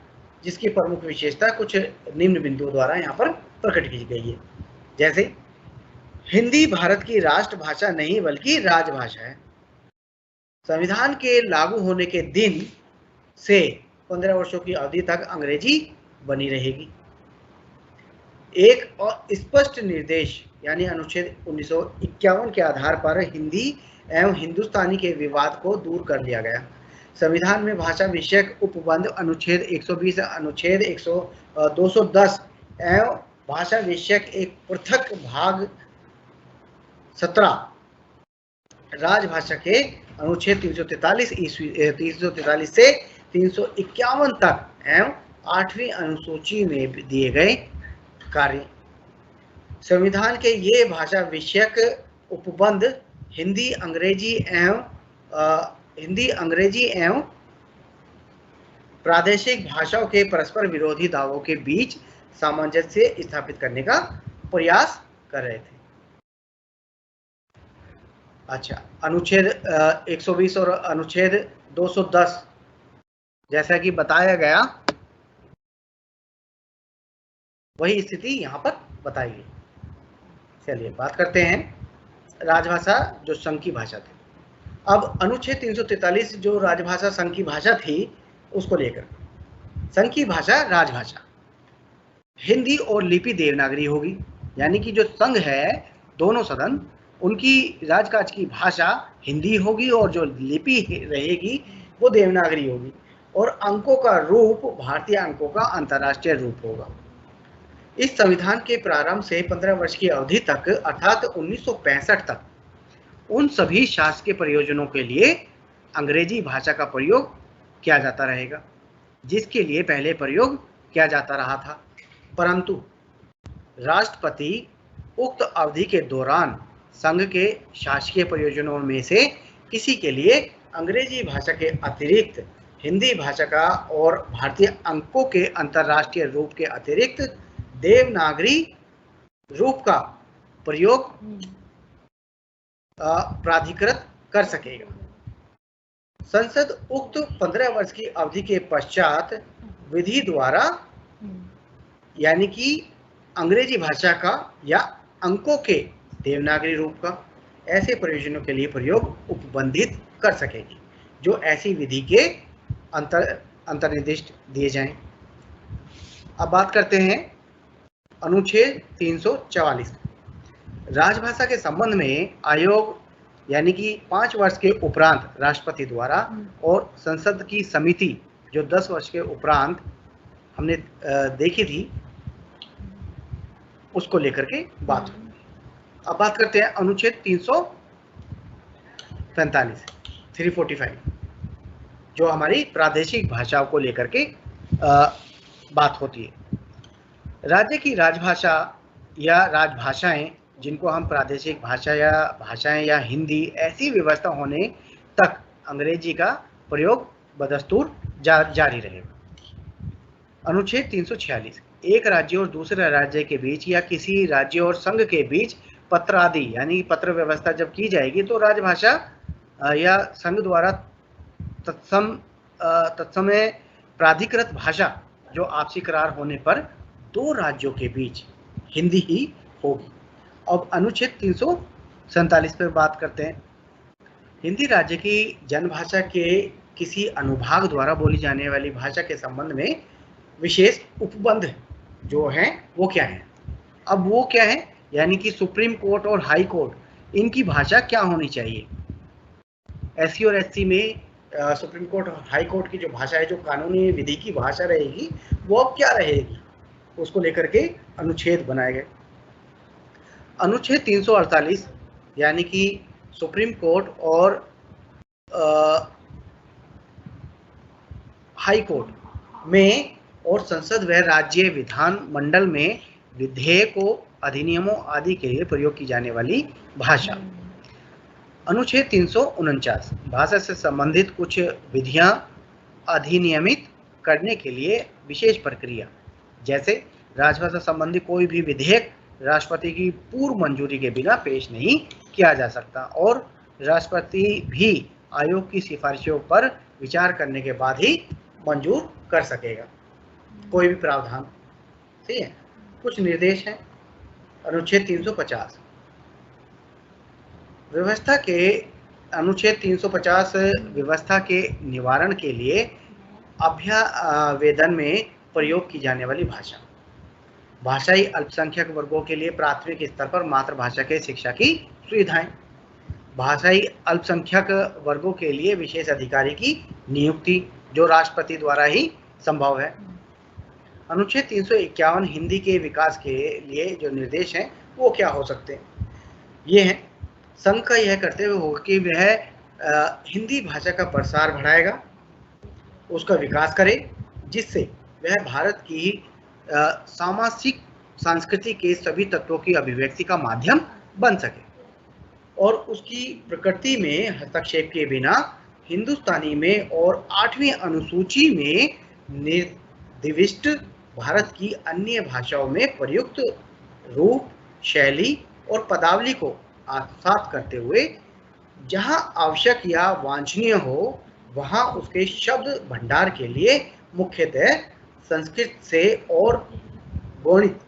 [SPEAKER 1] जिसकी प्रमुख विशेषता कुछ निम्न बिंदुओं द्वारा यहाँ पर प्रकट की गई है। जैसे हिंदी भारत की राष्ट्रभाषा नहीं बल्कि राजभाषा है। संविधान के लागू होने के दिन से 15 वर्षों की अवधि तक अंग्रेजी बनी रहेगी। एक और स्पष्ट निर्देश यानी अनुच्छेद 1951 के आधार पर हिंदी एवं हिंदुस्तानी के विवाद को दूर कर लिया गया। संविधान में भाषा विषयक उपबंध अनुच्छेद 120, अनुच्छेद 210 एवं भाषा विषयक एक पृथक भाग 17 राजभाषा के अनुच्छेद 343 से 351 तक एवं 8वीं अनुसूची में दिए गए कार्य। संविधान के ये भाषा विषयक उपबंध हिंदी अंग्रेजी एवं प्रादेशिक भाषाओं के परस्पर विरोधी दावों के बीच सामंजस्य स्थापित करने का प्रयास कर रहे थे। अच्छा, अनुच्छेद 120 और अनुच्छेद 210 जैसा कि बताया गया वही स्थिति यहाँ पर बताई गई। चलिए बात करते हैं राजभाषा जो संघ की भाषा थी। अब अनुच्छेद 343 जो राजभाषा संघ की भाषा थी उसको लेकर संघ की भाषा राजभाषा हिंदी और लिपि देवनागरी होगी, यानी कि जो संघ है दोनों सदन उनकी राजकाज की भाषा हिंदी होगी और जो लिपि रहेगी वो देवनागरी होगी और अंकों का रूप भारतीय अंकों का अंतर्राष्ट्रीय रूप होगा। इस संविधान के प्रारंभ से 15 वर्ष की अवधि तक अर्थात 1965 तक उन सभी शासकीय प्रयोजनों के लिए अंग्रेजी भाषा का प्रयोग किया जाता रहेगा जिसके लिए पहले प्रयोग किया जाता रहा था, परंतु राष्ट्रपति उक्त अवधि के दौरान संघ के शासकीय प्रयोजनों में से किसी के लिए अंग्रेजी भाषा के अतिरिक्त हिंदी भाषा का और भारतीय अंकों के अंतर्राष्ट्रीय रूप के अतिरिक्त देवनागरी रूप का प्रयोग प्राधिकृत कर सकेगा। संसद उक्त 15 वर्ष की अवधि के पश्चात विधि द्वारा यानी कि अंग्रेजी भाषा का या अंकों के देवनागरी रूप का ऐसे प्रयोजनों के लिए प्रयोग उपबंधित कर सकेगी जो ऐसी विधि के अंतर्निर्दिष्ट दिए जाएं। अब बात करते हैं अनुच्छेद 344 राजभाषा के संबंध में आयोग यानी कि 5 वर्ष के उपरांत राष्ट्रपति द्वारा और संसद की समिति जो 10 वर्ष के उपरांत हमने देखी थी उसको लेकर के बात हुई। अब बात करते हैं अनुच्छेद 345 जो हमारी प्रादेशिक भाषाओं को लेकर के बात होती है। राज्य की राजभाषा या राजभाषाएं जिनको हम प्रादेशिक भाषाएं या हिंदी ऐसी व्यवस्था होने तक अंग्रेजी का प्रयोग बदस्तूर जारी रहेगा। अनुच्छेद 346 एक राज्य और दूसरे राज्य के बीच या किसी राज्य और संघ के बीच पत्र आदि यानी पत्र व्यवस्था जब की जाएगी तो राजभाषा या संघ द्वारा तत्समय प्राधिकृत भाषा जो आपसी करार होने पर दो राज्यों के बीच हिंदी ही होगी। अब अनुच्छेद 347 पर बात करते हैं। हिंदी राज्य की जनभाषा के किसी अनुभाग द्वारा बोली जाने वाली भाषा के संबंध में विशेष उपबंध जो हैं वो क्या है। अब वो क्या है यानी कि सुप्रीम कोर्ट और हाई कोर्ट इनकी भाषा क्या होनी चाहिए। एससी और एसटी में सुप्रीम कोर्ट और हाई कोर्ट की जो भाषा है जो कानूनी विधि की भाषा रहेगी वो अब क्या रहेगी उसको लेकर के अनुच्छेद बनाए गए। अनुच्छेद 348 यानी कि सुप्रीम कोर्ट और हाई कोर्ट में और संसद व राज्य विधान मंडल में विधेयकों अधिनियमों आदि के लिए प्रयोग की जाने वाली भाषा। अनुच्छेद 349 भाषा से संबंधित कुछ विधियां अधिनियमित करने के लिए विशेष प्रक्रिया जैसे राजभाषा संबंधी कोई भी विधेयक राष्ट्रपति की पूर्व मंजूरी के बिना पेश नहीं किया जा सकता और राष्ट्रपति भी आयोग की सिफारिशों पर विचार करने के बाद ही मंजूर कर सकेगा कोई भी प्रावधान। ठीक है, कुछ निर्देश हैं। अनुच्छेद 350 व्यवस्था के अनुच्छेद 350 व्यवस्था के निवारण के लिए अभ्यावेदन में प्रयोग की जाने वाली भाषा। भाषाई अल्पसंख्यक वर्गों के लिए प्राथमिक स्तर पर मातृभाषा के शिक्षा की सुविधाएं, भाषाई अल्पसंख्यक वर्गों के लिए विशेष अधिकारी की नियुक्ति जो राष्ट्रपति द्वारा ही संभव है। अनुच्छेद 351 हिंदी के विकास के लिए जो निर्देश हैं वो क्या हो सकते हैं, ये हैं। संघ का यह कर्तव्य होगा कि वह हिंदी भाषा का प्रसार बढ़ाएगा, उसका विकास करे, जिससे वह भारत की सामाजिक संस्कृति के सभी तत्वों की अभिव्यक्ति का माध्यम बन सके और उसकी प्रकृति में हस्तक्षेप के बिना हिंदुस्तानी में और 8वीं अनुसूची में निर्दिष्ट भारत की अन्य भाषाओं में प्रयुक्त रूप, शैली और पदावली को आत्मसात करते हुए जहां आवश्यक या वांछनीय हो वहां उसके शब्द भंडार के लिए मुख्यतः संस्कृत से और गणित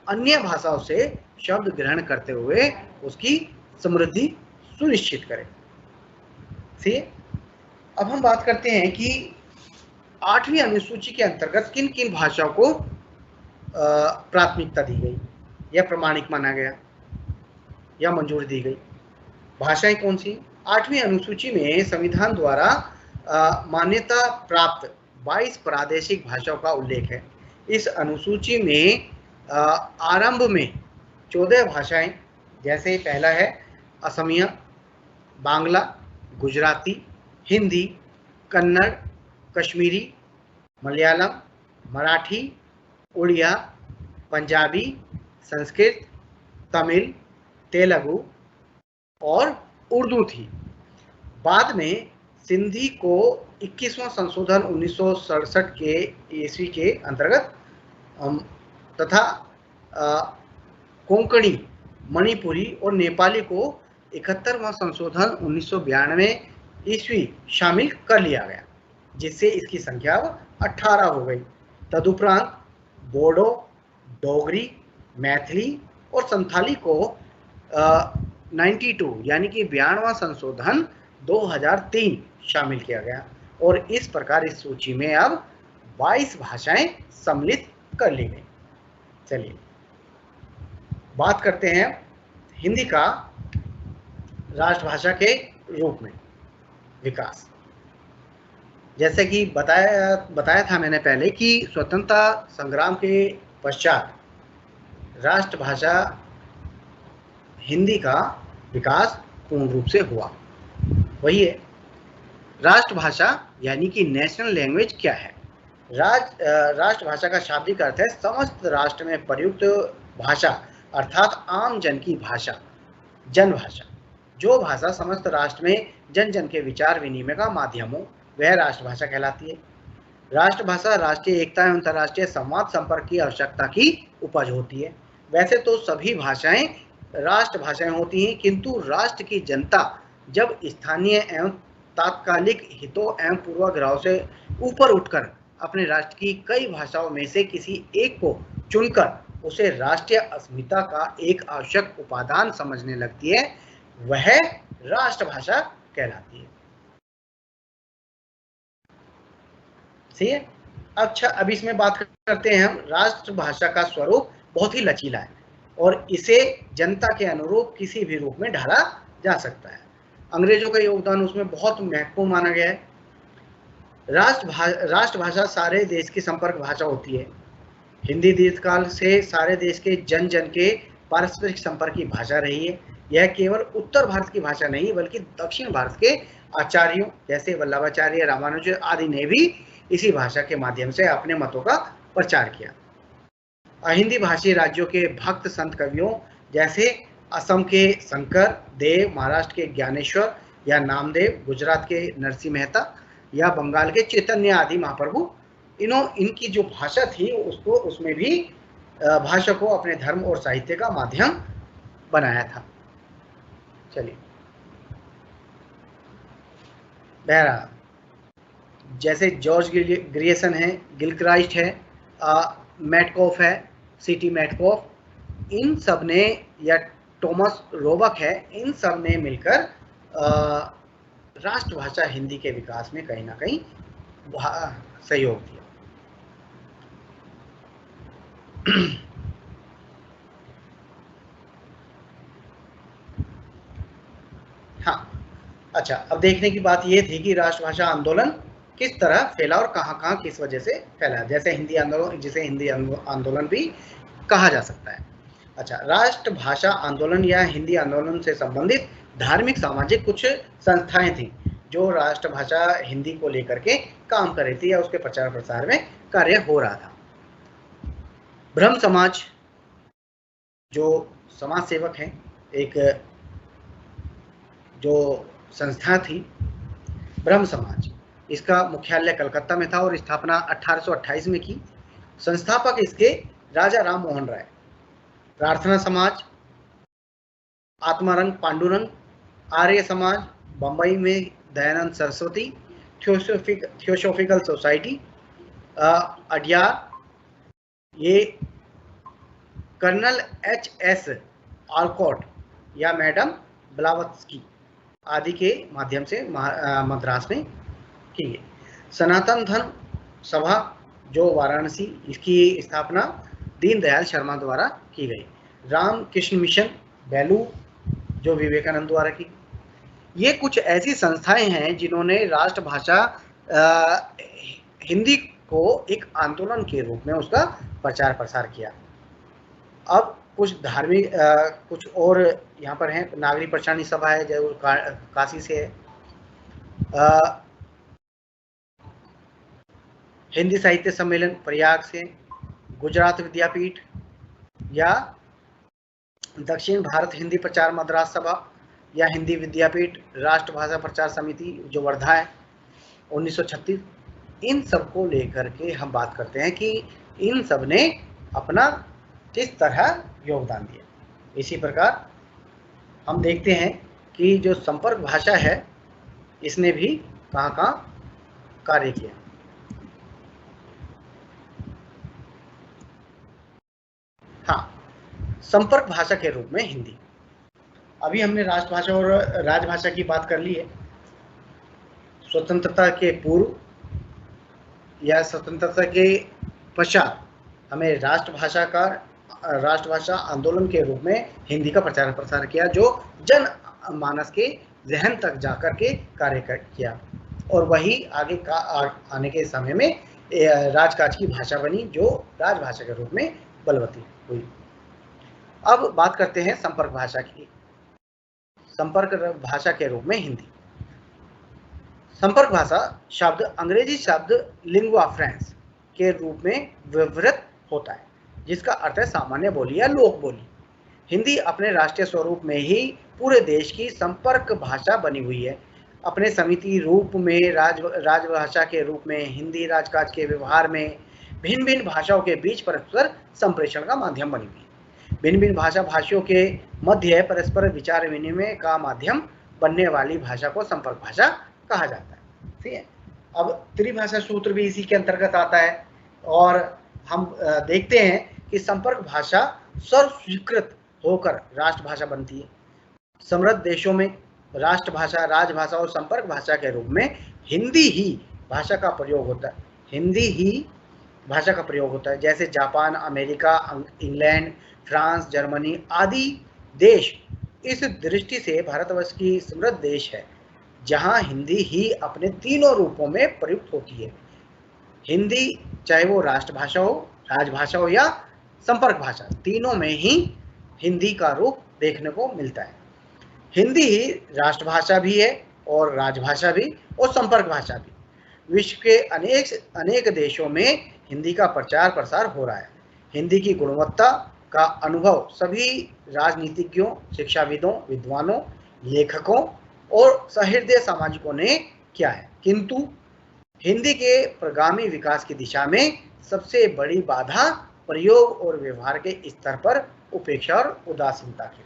[SPEAKER 1] अन्य भाषाओं से शब्द ग्रहण करते हुए उसकी समृद्धि सुनिश्चित करें। अब हम बात करते हैं कि 8वीं अनुसूची के अंतर्गत किन किन भाषाओं को प्राथमिकता दी गई या प्रमाणिक माना गया या मंजूरी दी गई। भाषाएं कौन सी? 8वीं अनुसूची में संविधान द्वारा मान्यता प्राप्त 22 प्रादेशिक भाषाओं का उल्लेख है। इस अनुसूची में आरंभ में 14 भाषाएं, जैसे पहला है असमिया, बांग्ला, गुजराती, हिंदी, कन्नड़, कश्मीरी, मलयालम, मराठी, उड़िया, पंजाबी, संस्कृत, तमिल, तेलुगु और उर्दू थी। बाद में सिंधी को 21वां संशोधन 1967 के ईस्वी के अंतर्गत तथा कोंकणी, मणिपुरी और नेपाली को 71वां संशोधन 1992 ईस्वी शामिल कर लिया गया, जिससे इसकी संख्या अब 18 हो गई। तदुपरांत बोडो, डोगरी, मैथिली और संथाली को 92 यानी कि 92वां संशोधन 2003 शामिल किया गया और इस प्रकार इस सूची में अब 22 भाषाएं सम्मिलित कर ली गई। चलिए बात करते हैं हिंदी का राष्ट्रभाषा के रूप में विकास। जैसे कि बताया था मैंने पहले कि स्वतंत्रता संग्राम के पश्चात राष्ट्रभाषा हिंदी का विकास पूर्ण रूप से हुआ। वही है राष्ट्रभाषा यानी कि नेशनल लैंग्वेज क्या है। राष्ट्रभाषा का शाब्दिक अर्थ है समस्त राष्ट्र में प्रयुक्त भाषा, अर्थात आम जन की भाषा, जनभाषा। जो भाषा समस्त राष्ट्र में जन जन के विचार विनिमय का माध्यम हो वह राष्ट्रभाषा कहलाती है। राष्ट्रभाषा राष्ट्रीय एकता एवं अंतर्राष्ट्रीय संवाद संपर्क की आवश्यकता की उपज होती है। वैसे तो सभी भाषाएं राष्ट्रभाषाएं होती हैं, किंतु राष्ट्र की जनता जब स्थानीय एवं तात्कालिक हितों एवं पूर्वाग्रहों से ऊपर उठकर अपने राष्ट्र की कई भाषाओं में से किसी एक को चुनकर उसे राष्ट्रीय अस्मिता का एक आवश्यक उपादान समझने लगती है, वह राष्ट्रभाषा कहलाती है। सही है। अच्छा, अब इसमें बात करते हैं हम। राष्ट्रभाषा का स्वरूप बहुत ही लचीला है और इसे जनता के अनुरूप किसी भी रूप में ढाला जा सकता है। अंग्रेजों का योगदान उसमें बहुत महत्वपूर्ण माना गया है। राष्ट्रभाषा सारे देश की संपर्क भाषा होती है। हिंदी दीर्घकाल से सारे देश के जन जन के पारस्परिक संपर्क की भाषा रही है। यह केवल उत्तर भारत की भाषा नहीं बल्कि दक्षिण भारत के आचार्यों जैसे वल्लभाचार्य, रामानुज आदि ने भी इसी भाषा के माध्यम से अपने मतों का प्रचार किया। अहिंदी भाषी राज्यों के भक्त संत कवियों जैसे असम के शंकर देव, महाराष्ट्र के ज्ञानेश्वर या नामदेव, गुजरात के नरसिंह मेहता या बंगाल के चैतन्य आदि महाप्रभु, इनकी जो भाषा थी उसको उसमें भी भाषा को अपने धर्म और साहित्य का माध्यम बनाया था। चलिए, बहरहाल जैसे जॉर्ज ग्रियर्सन है, गिलक्राइस्ट है, मैटकॉफ है, सीटी मैटकॉफ, इन सब ने, या टॉमस रोबक है, इन सब ने मिलकर राष्ट्रभाषा हिंदी के विकास में कहीं ना कहीं सहयोग दिया। हाँ, अच्छा, अब देखने की बात ये थी कि राष्ट्रभाषा आंदोलन किस तरह फैला और कहाँ-कहाँ किस वजह से फैला, जैसे हिंदी आंदोलन, जिसे हिंदी आंदोलन भी कहा जा सकता है। अच्छा, राष्ट्रभाषा आंदोलन या हिंदी आंदोलन से संबंधित धार्मिक सामाजिक कुछ संस्थाएं थी जो राष्ट्रभाषा हिंदी को लेकर के काम कर रही थी या उसके प्रचार प्रसार में कार्य हो रहा था। ब्रह्म समाज जो समाज सेवक हैं, एक जो संस्था थी ब्रह्म समाज, इसका मुख्यालय कलकत्ता में था और स्थापना 1828 में की। संस्थापक इसके राजा राम मोहन राय। प्रार्थना समाज, आत्मारंग पांडुरंग, आर्य समाज बंबई में दयानंद सरस्वती, थियोसॉफिकल सोसाइटी अडियार, ये कर्नल एच.एस. आलकॉट या मैडम ब्लावत्स्की आदि के माध्यम से मद्रास में की गई। सनातन धर्म सभा जो वाराणसी, इसकी स्थापना दीनदयाल शर्मा द्वारा की गई। रामकृष्ण मिशन बेलू जो विवेकानंद द्वारा की। ये कुछ ऐसी संस्थाएं हैं जिन्होंने राष्ट्रभाषा हिंदी को एक आंदोलन के रूप में उसका प्रचार प्रसार किया। अब कुछ धार्मिक कुछ और यहाँ पर हैं। नागरिक प्रचारणी सभा है जो काशी से है। हिंदी साहित्य सम्मेलन प्रयाग से, गुजरात विद्यापीठ या दक्षिण भारत हिंदी प्रचार मद्रास सभा या हिंदी विद्यापीठ राष्ट्रभाषा प्रचार समिति जो वर्धा है 1936। इन सब को लेकर के हम बात करते हैं कि इन सब ने अपना किस तरह योगदान दिया। इसी प्रकार हम देखते हैं कि जो संपर्क भाषा है इसने भी कहाँ-कहाँ कार्य किया। हाँ, संपर्क भाषा के रूप में हिंदी। अभी हमने राष्ट्रभाषा और राजभाषा की बात कर ली है। स्वतंत्रता के पूर्व या स्वतंत्रता के पश्चात हमें राष्ट्रभाषा आंदोलन के रूप में हिंदी का प्रचार प्रसार किया जो जन मानस के जहन तक जाकर के कार्य किया और वही आगे का आने के समय में राजकाज की भाषा बनी जो राजभाषा के रूप में बलवती हुई। अब बात करते हैं संपर्क भाषा की। संपर्क भाषा के रूप में हिंदी। संपर्क भाषा शब्द अंग्रेजी शब्द लिंगुआ फ्रैंस के रूप में व्यवहृत होता है जिसका अर्थ है सामान्य बोली या लोक बोली। हिंदी अपने राष्ट्रीय स्वरूप में ही पूरे देश की संपर्क भाषा बनी हुई है। अपने समिति रूप में राजभाषा के रूप में हिंदी राजकाज के व्यवहार में भिन्न भिन्न भाषाओं के बीच परस्पर संप्रेषण का माध्यम बनी हुई है। भिन्न भिन्न भाषा भाषियों के मध्य परस्पर विचार विनिमय का माध्यम बनने वाली भाषा को संपर्क भाषा कहा जाता है। ठीक है, अब त्रिभाषा सूत्र भी इसी के अंतर्गत आता है और हम देखते हैं कि संपर्क भाषा सर्व स्वीकृत होकर राष्ट्रभाषा बनती है। समृद्ध देशों में राष्ट्रभाषा, राजभाषा और संपर्क भाषा के रूप में हिंदी ही भाषा का प्रयोग होता है। हिंदी ही भाषा का प्रयोग होता है। जैसे Japan, America, England, France, Germany आदि देश इस दृष्टि से भारतवर्ष की समृद्ध देश है जहां हिंदी ही अपने तीनों रूपों में प्रयुक्त होती है। हिंदी चाहे वो राष्ट्रभाषा हो, राजभाषा हो या संपर्क भाषा, तीनों में ही हिंदी का रूप देखने को मिलता है। हिंदी ही राष्ट्रभाषा भी है और राजभाषा भी और संपर्क भाषा भी। विश्व के अनेक देशों में हिंदी का प्रचार प्रसार हो रहा है। हिंदी की गुणवत्ता का अनुभव सभी राजनीतिज्ञों, शिक्षाविदों, विद्वानों, लेखकों और सहृदय सामाजिकों ने किया है, किंतु हिंदी के प्रगामी विकास की दिशा में सबसे बड़ी बाधा प्रयोग और व्यवहार के स्तर पर उपेक्षा और उदासीनता की।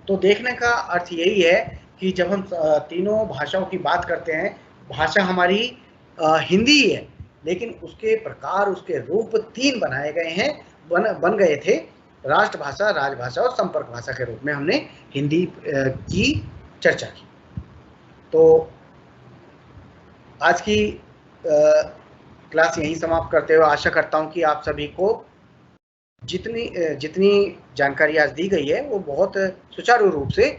[SPEAKER 1] तो देखने का अर्थ यही है कि जब हम तीनों भाषाओं की बात करते हैं, भाषा हमारी हिंदी ही है, लेकिन उसके प्रकार, उसके रूप तीन बनाए गए हैं, बन गए थे। राष्ट्रभाषा, राजभाषा और संपर्क भाषा के रूप में हमने हिंदी की चर्चा की। तो आज की क्लास यहीं समाप्त करते हुए आशा करता हूं कि आप सभी को जितनी जितनी जानकारी आज दी गई है वो बहुत सुचारू रूप से